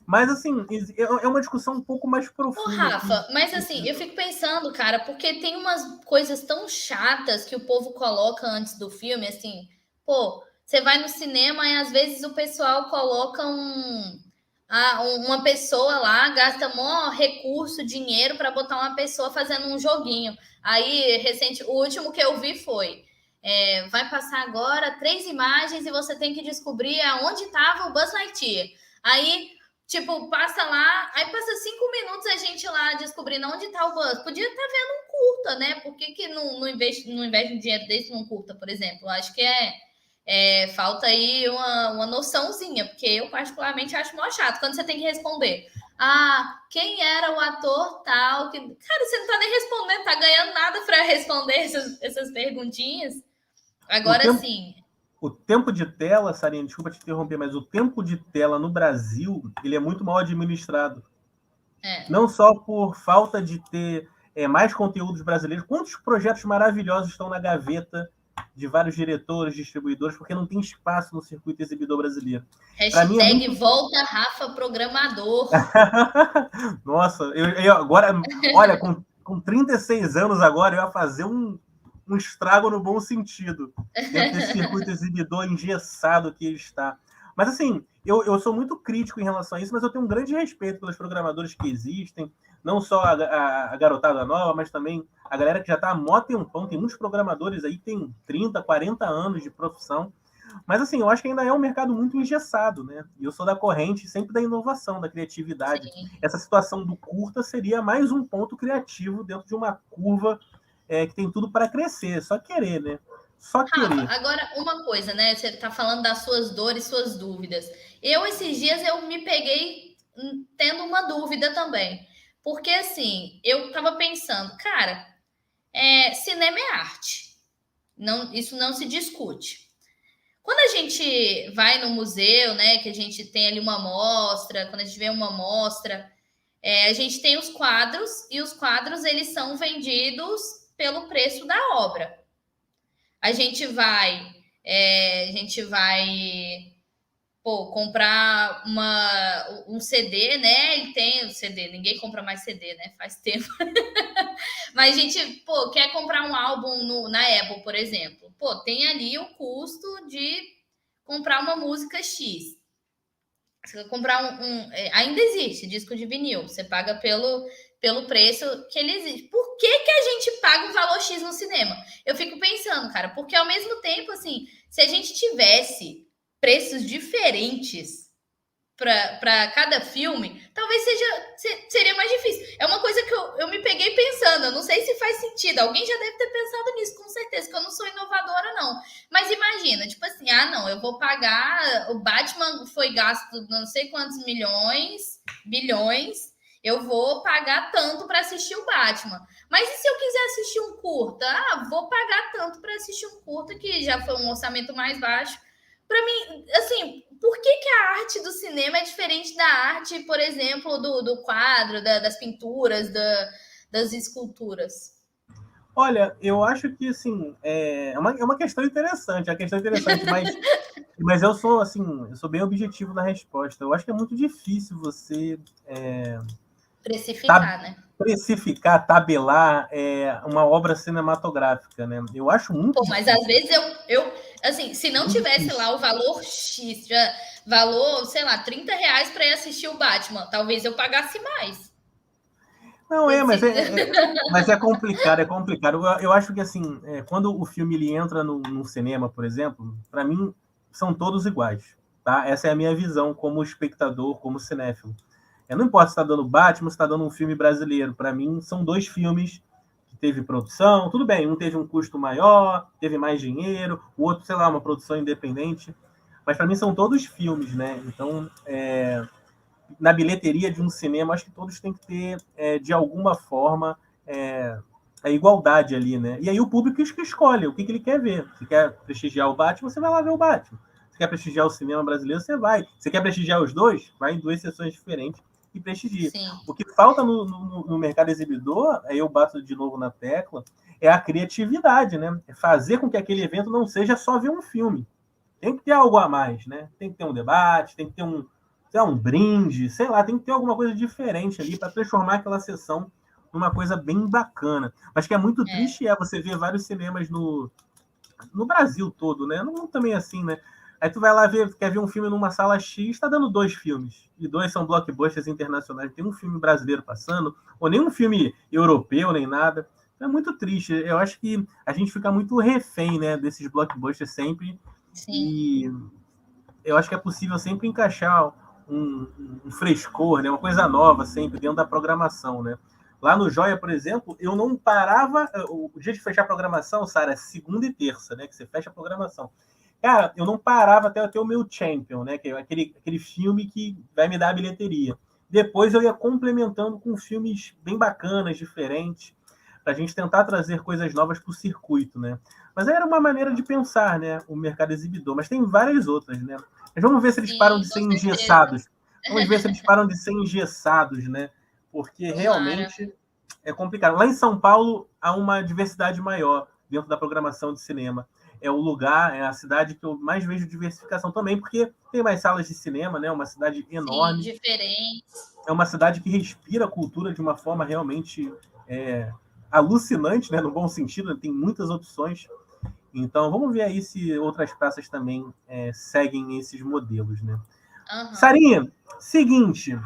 Mas, assim, é uma discussão um pouco mais Ô, profunda. Rafa, mas assim, eu fico pensando, cara, porque tem umas coisas tão chatas que o povo coloca antes do filme, assim, pô, você vai no cinema e às vezes o pessoal coloca uma pessoa lá, gasta mó recurso, dinheiro para botar uma pessoa fazendo um joguinho. Aí, o último que eu vi foi: vai passar agora 3 imagens e você tem que descobrir aonde estava o Buzz Lightyear. Aí, tipo, passa lá, aí passa 5 minutos a gente lá descobrindo onde tá o bus. Podia estar vendo um curta, né? Por que, que não investe um dinheiro desse num curta, por exemplo? Acho que falta aí uma noçãozinha, porque eu particularmente acho mó chato quando você tem que responder. Ah, quem era o ator tal? Cara, você não tá nem respondendo, tá ganhando nada para responder essas perguntinhas. O Agora tempo, sim. o tempo de tela, Sarinha, desculpa te interromper, mas o tempo de tela no Brasil, ele é muito mal administrado. Não só por falta de ter mais conteúdos brasileiros, quantos projetos maravilhosos estão na gaveta de vários diretores, distribuidores, porque não tem espaço no circuito exibidor brasileiro. Hashtag é muito... volta Rafa Programador. Nossa, eu agora, olha, com 36 anos agora, eu ia fazer um estrago no bom sentido, dentro desse circuito exibidor engessado que ele está. Mas assim, eu sou muito crítico em relação a isso, mas eu tenho um grande respeito pelos programadores que existem, não só a garotada nova, mas também a galera que já está há mó tempão. Tem muitos programadores aí que tem 30, 40 anos de profissão. Mas assim, eu acho que ainda é um mercado muito engessado, né? E eu sou da corrente sempre da inovação, da criatividade. Sim. Essa situação do curta seria mais um ponto criativo dentro de uma curva que tem tudo para crescer, só querer, né? Só querer. Rafa, agora uma coisa, né? Você está falando das suas dores, suas dúvidas. Esses dias, eu me peguei tendo uma dúvida também. Porque, assim, eu estava pensando, cara, cinema é arte. Não, isso não se discute. Quando a gente vai no museu, né, que a gente tem ali uma mostra, quando a gente vê uma mostra, a gente tem os quadros, e os quadros, eles são vendidos pelo preço da obra. A gente vai comprar um CD, né? Ele tem o CD, ninguém compra mais CD, né? Faz tempo. Mas a gente, quer comprar um álbum na Apple, por exemplo. Tem ali o custo de comprar uma música X. Você vai comprar ainda existe disco de vinil. Você paga pelo preço que ele existe. Por que a gente paga o valor X no cinema? Eu fico pensando, cara, porque ao mesmo tempo, assim, se a gente tivesse preços diferentes para cada filme, talvez seria mais difícil. É uma coisa que eu me peguei pensando, eu não sei se faz sentido, alguém já deve ter pensado nisso, com certeza, que eu não sou inovadora, não. Mas imagina, tipo assim, não, eu vou pagar, o Batman foi gasto não sei quantos bilhões, eu vou pagar tanto para assistir o Batman. Mas e se eu quiser assistir um curta? Vou pagar tanto para assistir um curta, que já foi um orçamento mais baixo. Para mim, assim, por que a arte do cinema é diferente da arte, por exemplo, do quadro, das pinturas, das esculturas? Olha, eu acho que, assim, é uma questão interessante, mas eu sou, assim, eu sou bem objetivo na resposta. Eu acho que é muito difícil você precificar, né? Precificar, tabelar uma obra cinematográfica, né? Eu acho muito mas às vezes eu assim, se não tivesse lá o valor X, valor, sei lá, R$30 para ir assistir o Batman, talvez eu pagasse mais. Não, mas é complicado, é complicado. Eu acho que, assim, quando o filme ele entra no cinema, por exemplo, para mim, são todos iguais, tá? Essa é a minha visão como espectador, como cinéfilo. Não importa se está dando Batman, se está dando um filme brasileiro. Para mim, são dois filmes que teve produção. Tudo bem, um teve um custo maior, teve mais dinheiro, o outro, sei lá, uma produção independente. Mas para mim são todos filmes, né? Então, na bilheteria de um cinema, acho que todos têm que ter, de alguma forma, a igualdade ali, né? E aí o público que escolhe o que ele quer ver. Se quer prestigiar o Batman, você vai lá ver o Batman. Se quer prestigiar o cinema brasileiro, você vai. Se quer prestigiar os dois, vai em duas sessões diferentes e prestigia. Sim. O que falta no mercado exibidor, aí eu bato de novo na tecla, é a criatividade, né? É fazer com que aquele evento não seja só ver um filme. Tem que ter algo a mais, né? Tem que ter um debate, tem que ter um brinde, sei lá, tem que ter alguma coisa diferente ali para transformar aquela sessão numa coisa bem bacana. Mas que é muito triste você ver vários cinemas no Brasil todo, né? Não também assim, né? Aí tu vai lá quer ver um filme numa sala X, tá dando 2 filmes. E 2 são blockbusters internacionais. Tem um filme brasileiro passando, ou nem um filme europeu, nem nada. É muito triste. Eu acho que a gente fica muito refém, né, desses blockbusters sempre. Sim. E eu acho que é possível sempre encaixar um frescor, né? Uma coisa nova sempre dentro da programação, né? Lá no Joia, por exemplo, eu não parava. O dia de fechar a programação, Sara, é segunda e terça, né? Que você fecha a programação. Cara, eu não parava até eu ter o meu Champion, né? Que é aquele filme que vai me dar a bilheteria. Depois eu ia complementando com filmes bem bacanas, diferentes, para a gente tentar trazer coisas novas para o circuito, né? Mas era uma maneira de pensar, né? O mercado exibidor. Mas tem várias outras, né? Mas vamos ver se eles param Sim, de com ser certeza. engessados. Vamos ver se eles param de ser engessados, né? Porque Tomara. realmente é complicado. Lá em São Paulo há uma diversidade maior dentro da programação de cinema. É o lugar, é a cidade que eu mais vejo diversificação também, porque tem mais salas de cinema, né? Uma cidade Sim, enorme. diferente. É uma cidade que respira a cultura de uma forma realmente alucinante, né? No bom sentido, tem muitas opções. Então, vamos ver aí se outras praças também seguem esses modelos, né? Aham. Sarinha, seguinte,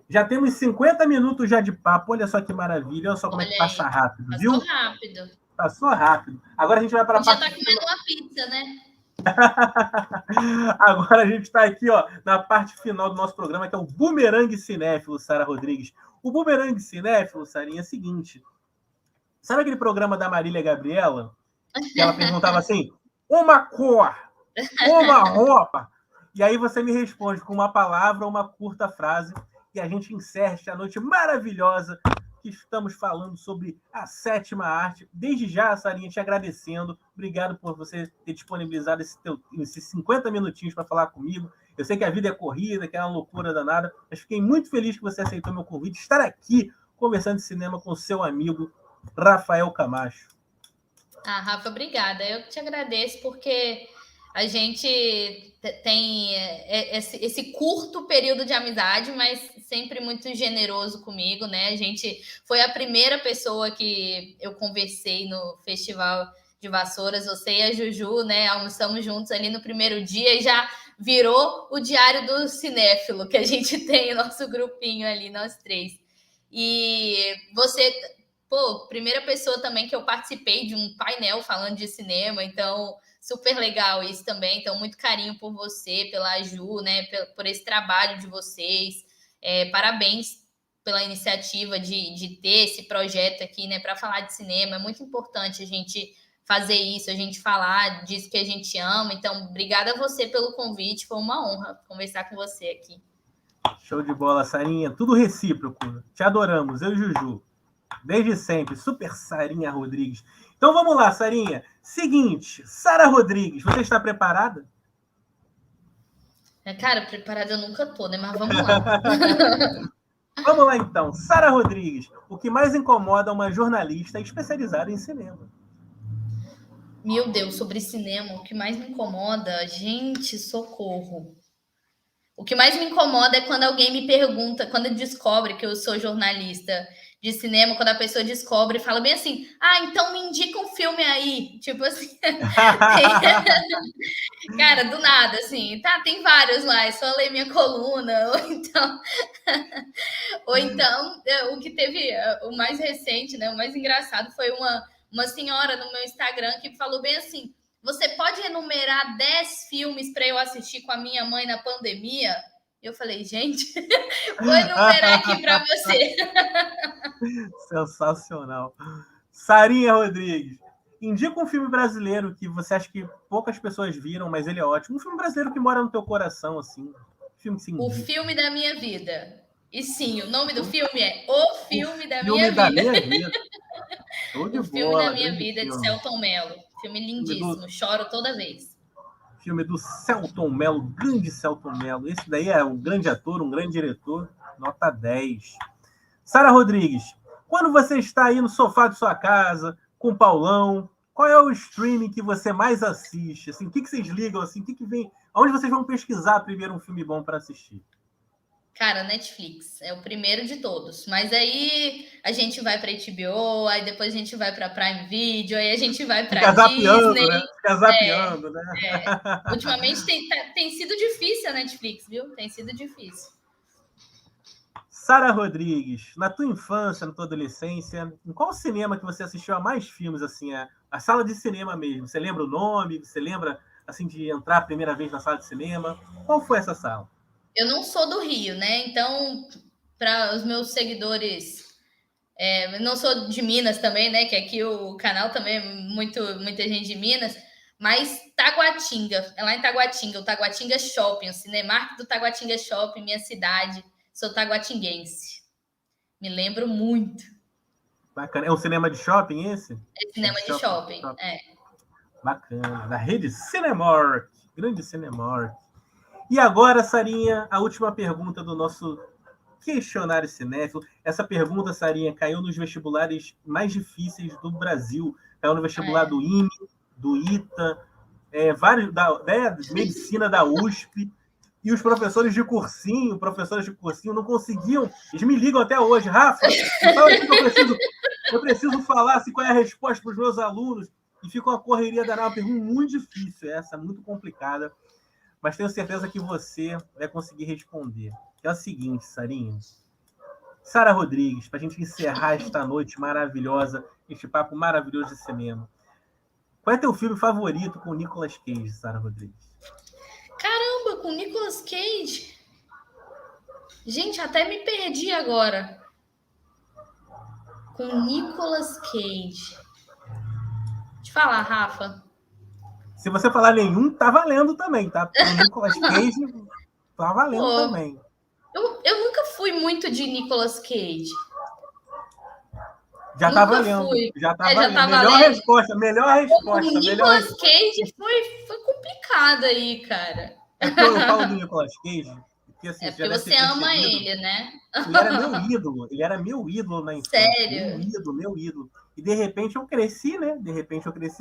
já temos 50 minutos já de papo, olha só que maravilha, olha só como é que Olha passa aí. rápido, Passou viu? rápido. Passou rápido. Agora a gente vai para a Podia parte estar comendo final. uma pizza, né? Agora a gente está aqui, ó, na parte final do nosso programa, que é o Bumerangue Cinéfilo, Sara Rodrigues. O Bumerangue Cinéfilo, Sarinha, é o seguinte. Sabe aquele programa da Marília Gabriela? Que ela perguntava assim, uma cor, uma roupa. E aí você me responde com uma palavra ou uma curta frase. E a gente encerra esta noite maravilhosa que estamos falando sobre a sétima arte. Desde já, Sarinha, te agradecendo. Obrigado por você ter disponibilizado esses 50 minutinhos para falar comigo. Eu sei que a vida é corrida, que é uma loucura danada, mas fiquei muito feliz que você aceitou meu convite. Estar aqui conversando de cinema com o seu amigo Rafael Camacho. Ah, Rafa, obrigada. Eu que te agradeço porque a gente tem esse curto período de amizade, mas sempre muito generoso comigo, né? A gente foi a primeira pessoa que eu conversei no Festival de Vassouras, você e a Juju, né? Almoçamos juntos ali no primeiro dia e já virou o Diário do Cinéfilo, que a gente tem, nosso grupinho ali, nós três. E você pô, primeira pessoa também que eu participei de um painel falando de cinema, então super legal isso também. Então, muito carinho por você, pela Ju, né, por esse trabalho de vocês. Parabéns pela iniciativa de ter esse projeto aqui, né, para falar de cinema. É muito importante a gente fazer isso, a gente falar disso que a gente ama. Então, obrigada a você pelo convite, foi uma honra conversar com você aqui. Show de bola, Sarinha. Tudo recíproco. Te adoramos, eu e Juju. Desde sempre. Super Sarinha Rodrigues. Então vamos lá, Sarinha. Seguinte, Sara Rodrigues, você está preparada? Cara, preparada eu nunca tô, né? Mas vamos lá. Vamos lá então. Sara Rodrigues, o que mais incomoda uma jornalista especializada em cinema? Meu Deus, sobre cinema, o que mais me incomoda, gente, socorro. O que mais me incomoda é quando alguém me pergunta, quando descobre que eu sou jornalista de cinema, quando a pessoa descobre e fala bem assim: ah, então me indica um filme aí. Tipo assim, tem... cara, do nada, assim, tá, tem vários lá, é só ler minha coluna, ou então o que teve, o mais recente, né, o mais engraçado foi uma senhora no meu Instagram que falou bem assim: você pode enumerar 10 filmes para eu assistir com a minha mãe na pandemia? Eu falei, gente, vou enumerar aqui para você. Sensacional. Sarinha Rodrigues, indica um filme brasileiro que você acha que poucas pessoas viram, mas ele é ótimo. Um filme brasileiro que mora no teu coração, assim. Um filme que se O indica. filme da minha vida. E sim, o nome do filme é O O Filme da filme Minha da Vida. minha vida. Show de O Filme da bola, Minha grande Vida, de filme. Selton Mello. Filme Filme do, lindíssimo, choro toda vez. filme do Selton Mello, grande Selton Mello. Esse daí é um grande ator, um grande diretor, nota 10. Sara Rodrigues, quando você está aí no sofá de sua casa, com o Paulão, qual é o streaming que você mais assiste? Assim, o que vocês ligam? Assim, o que vem? Onde vocês vão pesquisar primeiro um filme bom para assistir? Cara, Netflix é o primeiro de todos. Mas aí a gente vai para HBO, aí depois a gente vai para Prime Video, aí a gente vai para Fica zapeando, Disney. né? Fica É, zapeando, né? ultimamente tem sido difícil a Netflix, viu? Tem sido difícil. Sara Rodrigues, na tua infância, na tua adolescência, em qual cinema que você assistiu a mais filmes, assim, a sala de cinema mesmo? Você lembra o nome? Você lembra, assim, de entrar a primeira vez na sala de cinema? Qual foi essa sala? Eu não sou do Rio, né? Então, para os meus seguidores, não sou de Minas também, né? Que aqui o canal também é muita gente de Minas, mas Taguatinga, é lá em Taguatinga, o Taguatinga Shopping, o Cinemark do Taguatinga Shopping, minha cidade. Sou taguatinguense. Me lembro muito. Bacana. É um cinema de shopping esse? É É cinema de shopping. Bacana. Da rede Cinemark. Grande Cinemark. E agora, Sarinha, a última pergunta do nosso questionário cinéfilo. Essa pergunta, Sarinha, caiu nos vestibulares mais difíceis do Brasil. Caiu no vestibular do IME, do ITA, vários da medicina da USP. E os professores de cursinho, não conseguiam. Eles me ligam até hoje. Rafa, fala aqui que eu preciso falar assim, qual é a resposta para os meus alunos. E fica uma correria danada, uma pergunta muito difícil essa, muito complicada. Mas tenho certeza que você vai conseguir responder. É o seguinte, Sarinha. Sara Rodrigues, para a gente encerrar esta noite maravilhosa, este papo maravilhoso de cinema. Qual é teu filme favorito com o Nicolas Cage, Sara Rodrigues? Caramba, com Nicolas Cage? Gente, até me perdi agora. Com Nicolas Cage. Deixa eu falar, Rafa. Se você falar nenhum, tá valendo também, tá? O Nicolas Cage tá valendo também. Eu nunca fui muito de Nicolas Cage. Já tá valendo. Já tá valendo. Melhor resposta. O Nicolas Cage foi complicado aí, cara. É porque eu falo do Nicolas Cage. Porque, assim, porque você ama ele, né? Ele era meu ídolo na infância. Sério? Meu ídolo. E de repente eu cresci, né?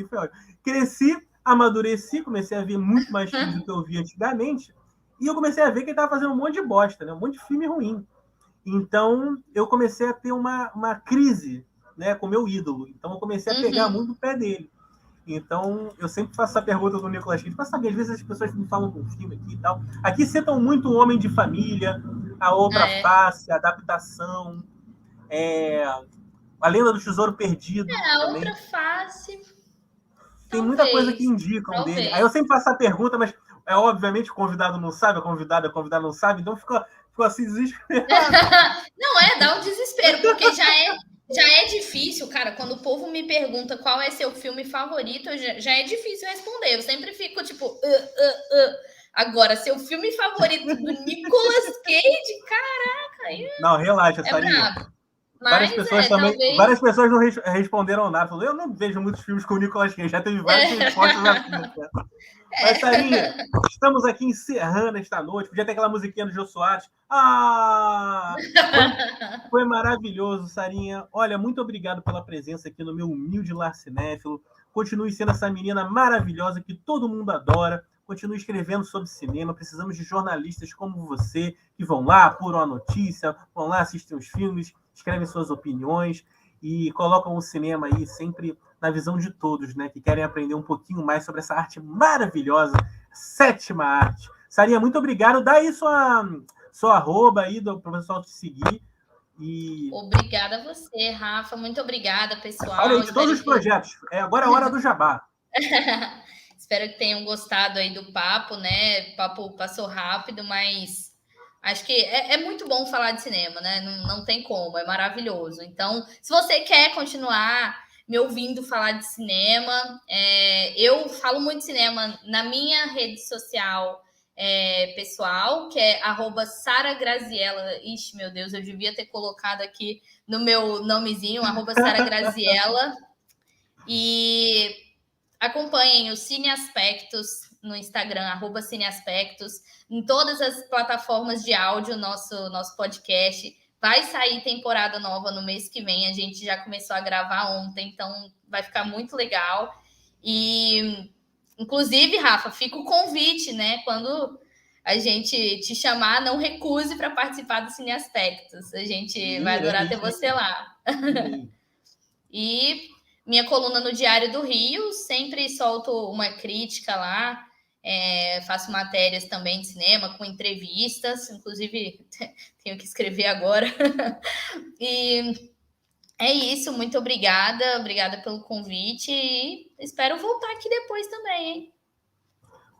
Foi ótimo. Cresci, amadureci, comecei a ver muito mais filmes do que eu via antigamente. E eu comecei a ver que ele tava fazendo um monte de bosta, né? Um monte de filme ruim. Então, eu comecei a ter uma crise, né, com o meu ídolo. Então, eu comecei a pegar muito o pé dele. Então, eu sempre faço essa pergunta do Nicolas Cage para saber, às vezes as pessoas me falam do filme aqui e tal. Aqui citam muito o Homem de Família, A Outra Face, a Adaptação, A Lenda do Tesouro Perdido. A também. Outra Face. Tem muita coisa que indicam dele. Aí eu sempre faço essa pergunta, mas obviamente o convidado não sabe, a convidada não sabe, então ficou assim desesperado. Não, dá um desespero, porque já é difícil, cara. Quando o povo me pergunta qual é seu filme favorito, já é difícil responder. Eu sempre fico tipo. Agora, seu filme favorito do Nicolas Cage, caraca. Não, relaxa, Sarinha. Várias pessoas não responderam nada. Falaram, eu não vejo muitos filmes com o Nicolas Cage. Já teve várias respostas assim. Mas, Sarinha, estamos aqui encerrando esta noite. Podia ter aquela musiquinha do Jô Soares. Foi maravilhoso, Sarinha. Olha, muito obrigado pela presença aqui no meu humilde lar cinéfilo. Continue sendo essa menina maravilhosa que todo mundo adora. Continue escrevendo sobre cinema. Precisamos de jornalistas como você, que vão lá, apuram a notícia, vão lá, assistem os filmes, escrevem suas opiniões e colocam o cinema aí sempre na visão de todos, né? Que querem aprender um pouquinho mais sobre essa arte maravilhosa, sétima arte. Sarinha, muito obrigado. Dá aí sua arroba aí para o pessoal te seguir. Obrigada a você, Rafa. Muito obrigada, pessoal. Olha aí, todos os projetos. Agora é a hora do jabá. Espero que tenham gostado aí do papo, né? O papo passou rápido, mas acho que é muito bom falar de cinema, né? Não tem como, é maravilhoso. Então, se você quer continuar me ouvindo falar de cinema, eu falo muito de cinema na minha rede social pessoal, que é @SaraGraziella. Ixi, meu Deus, eu devia ter colocado aqui no meu nomezinho, @SaraGraziella. E acompanhem o Cine Aspectos no Instagram, @CineAspectos, em todas as plataformas de áudio, nosso podcast. Vai sair temporada nova no mês que vem, a gente já começou a gravar ontem, então vai ficar muito legal. E, inclusive, Rafa, fica o convite, né? Quando a gente te chamar, não recuse para participar do Cine Aspectos. A gente vai adorar ter você lá. E minha coluna no Diário do Rio, sempre solto uma crítica lá, faço matérias também de cinema, com entrevistas, inclusive tenho que escrever agora. E é isso, muito obrigada pelo convite e espero voltar aqui depois também, hein?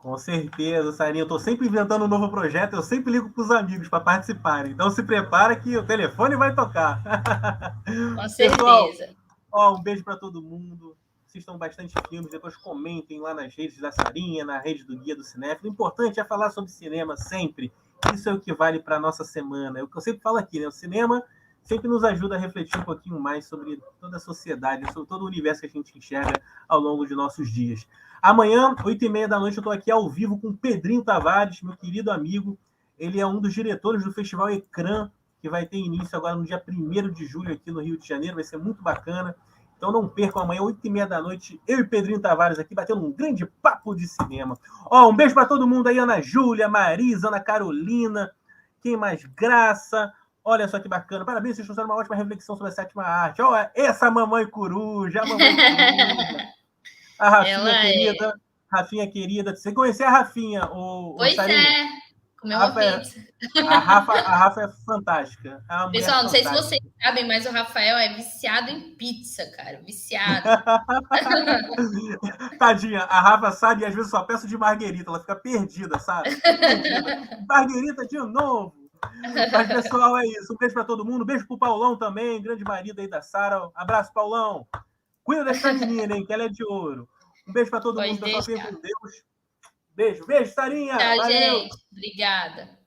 Com certeza, Sarinha. Eu tô sempre inventando um novo projeto, eu sempre ligo para os amigos para participarem. Então se prepara que o telefone vai tocar. Com Pessoal, certeza. ó, um beijo para todo mundo. Assistam bastante filmes, depois comentem lá nas redes da Sarinha, na rede do Guia do Cinéfilo. O importante é falar sobre cinema sempre. Isso é o que vale para a nossa semana. É o que eu sempre falo aqui, né? O cinema sempre nos ajuda a refletir um pouquinho mais sobre toda a sociedade, sobre todo o universo que a gente enxerga ao longo de nossos dias. Amanhã, 8h30 da noite, eu estou aqui ao vivo com o Pedrinho Tavares, meu querido amigo. Ele é um dos diretores do Festival Ecrã, que vai ter início agora no dia 1º de julho aqui no Rio de Janeiro. Vai ser muito bacana. Então não percam amanhã, 8h30 da noite, eu e Pedrinho Tavares aqui batendo um grande papo de cinema. Ó, um beijo para todo mundo aí, Ana Júlia, Marisa, Ana Carolina, quem mais? Graça. Olha só que bacana. Parabéns, vocês trouxeram uma ótima reflexão sobre a sétima arte. Ó, essa mamãe coruja, a mamãe coruja. A Rafinha Ela é. querida. Rafinha querida. Você conhecia a Rafinha, o Pois Sarinha? é, A comeu uma Rafa é, pizza. a Rafa é fantástica. É uma mulher Pessoal, não sei se fantástica. vocês sabem, mas o Rafael é viciado em pizza, cara. Viciado. Tadinha, a Rafa sabe e às vezes só peço de marguerita, ela fica perdida, sabe? Fica perdida. Marguerita de novo. Mas, pessoal, é isso. Um beijo para todo mundo. Beijo pro Paulão também, grande marido aí da Sara. Abraço, Paulão. Cuida dessa menina, hein, que ela é de ouro. Um beijo para todo Pode mundo, pessoal. Fiquem com deixar. Deus. Beijo, beijo, Sarinha. Tchau, Valeu. gente. Obrigada.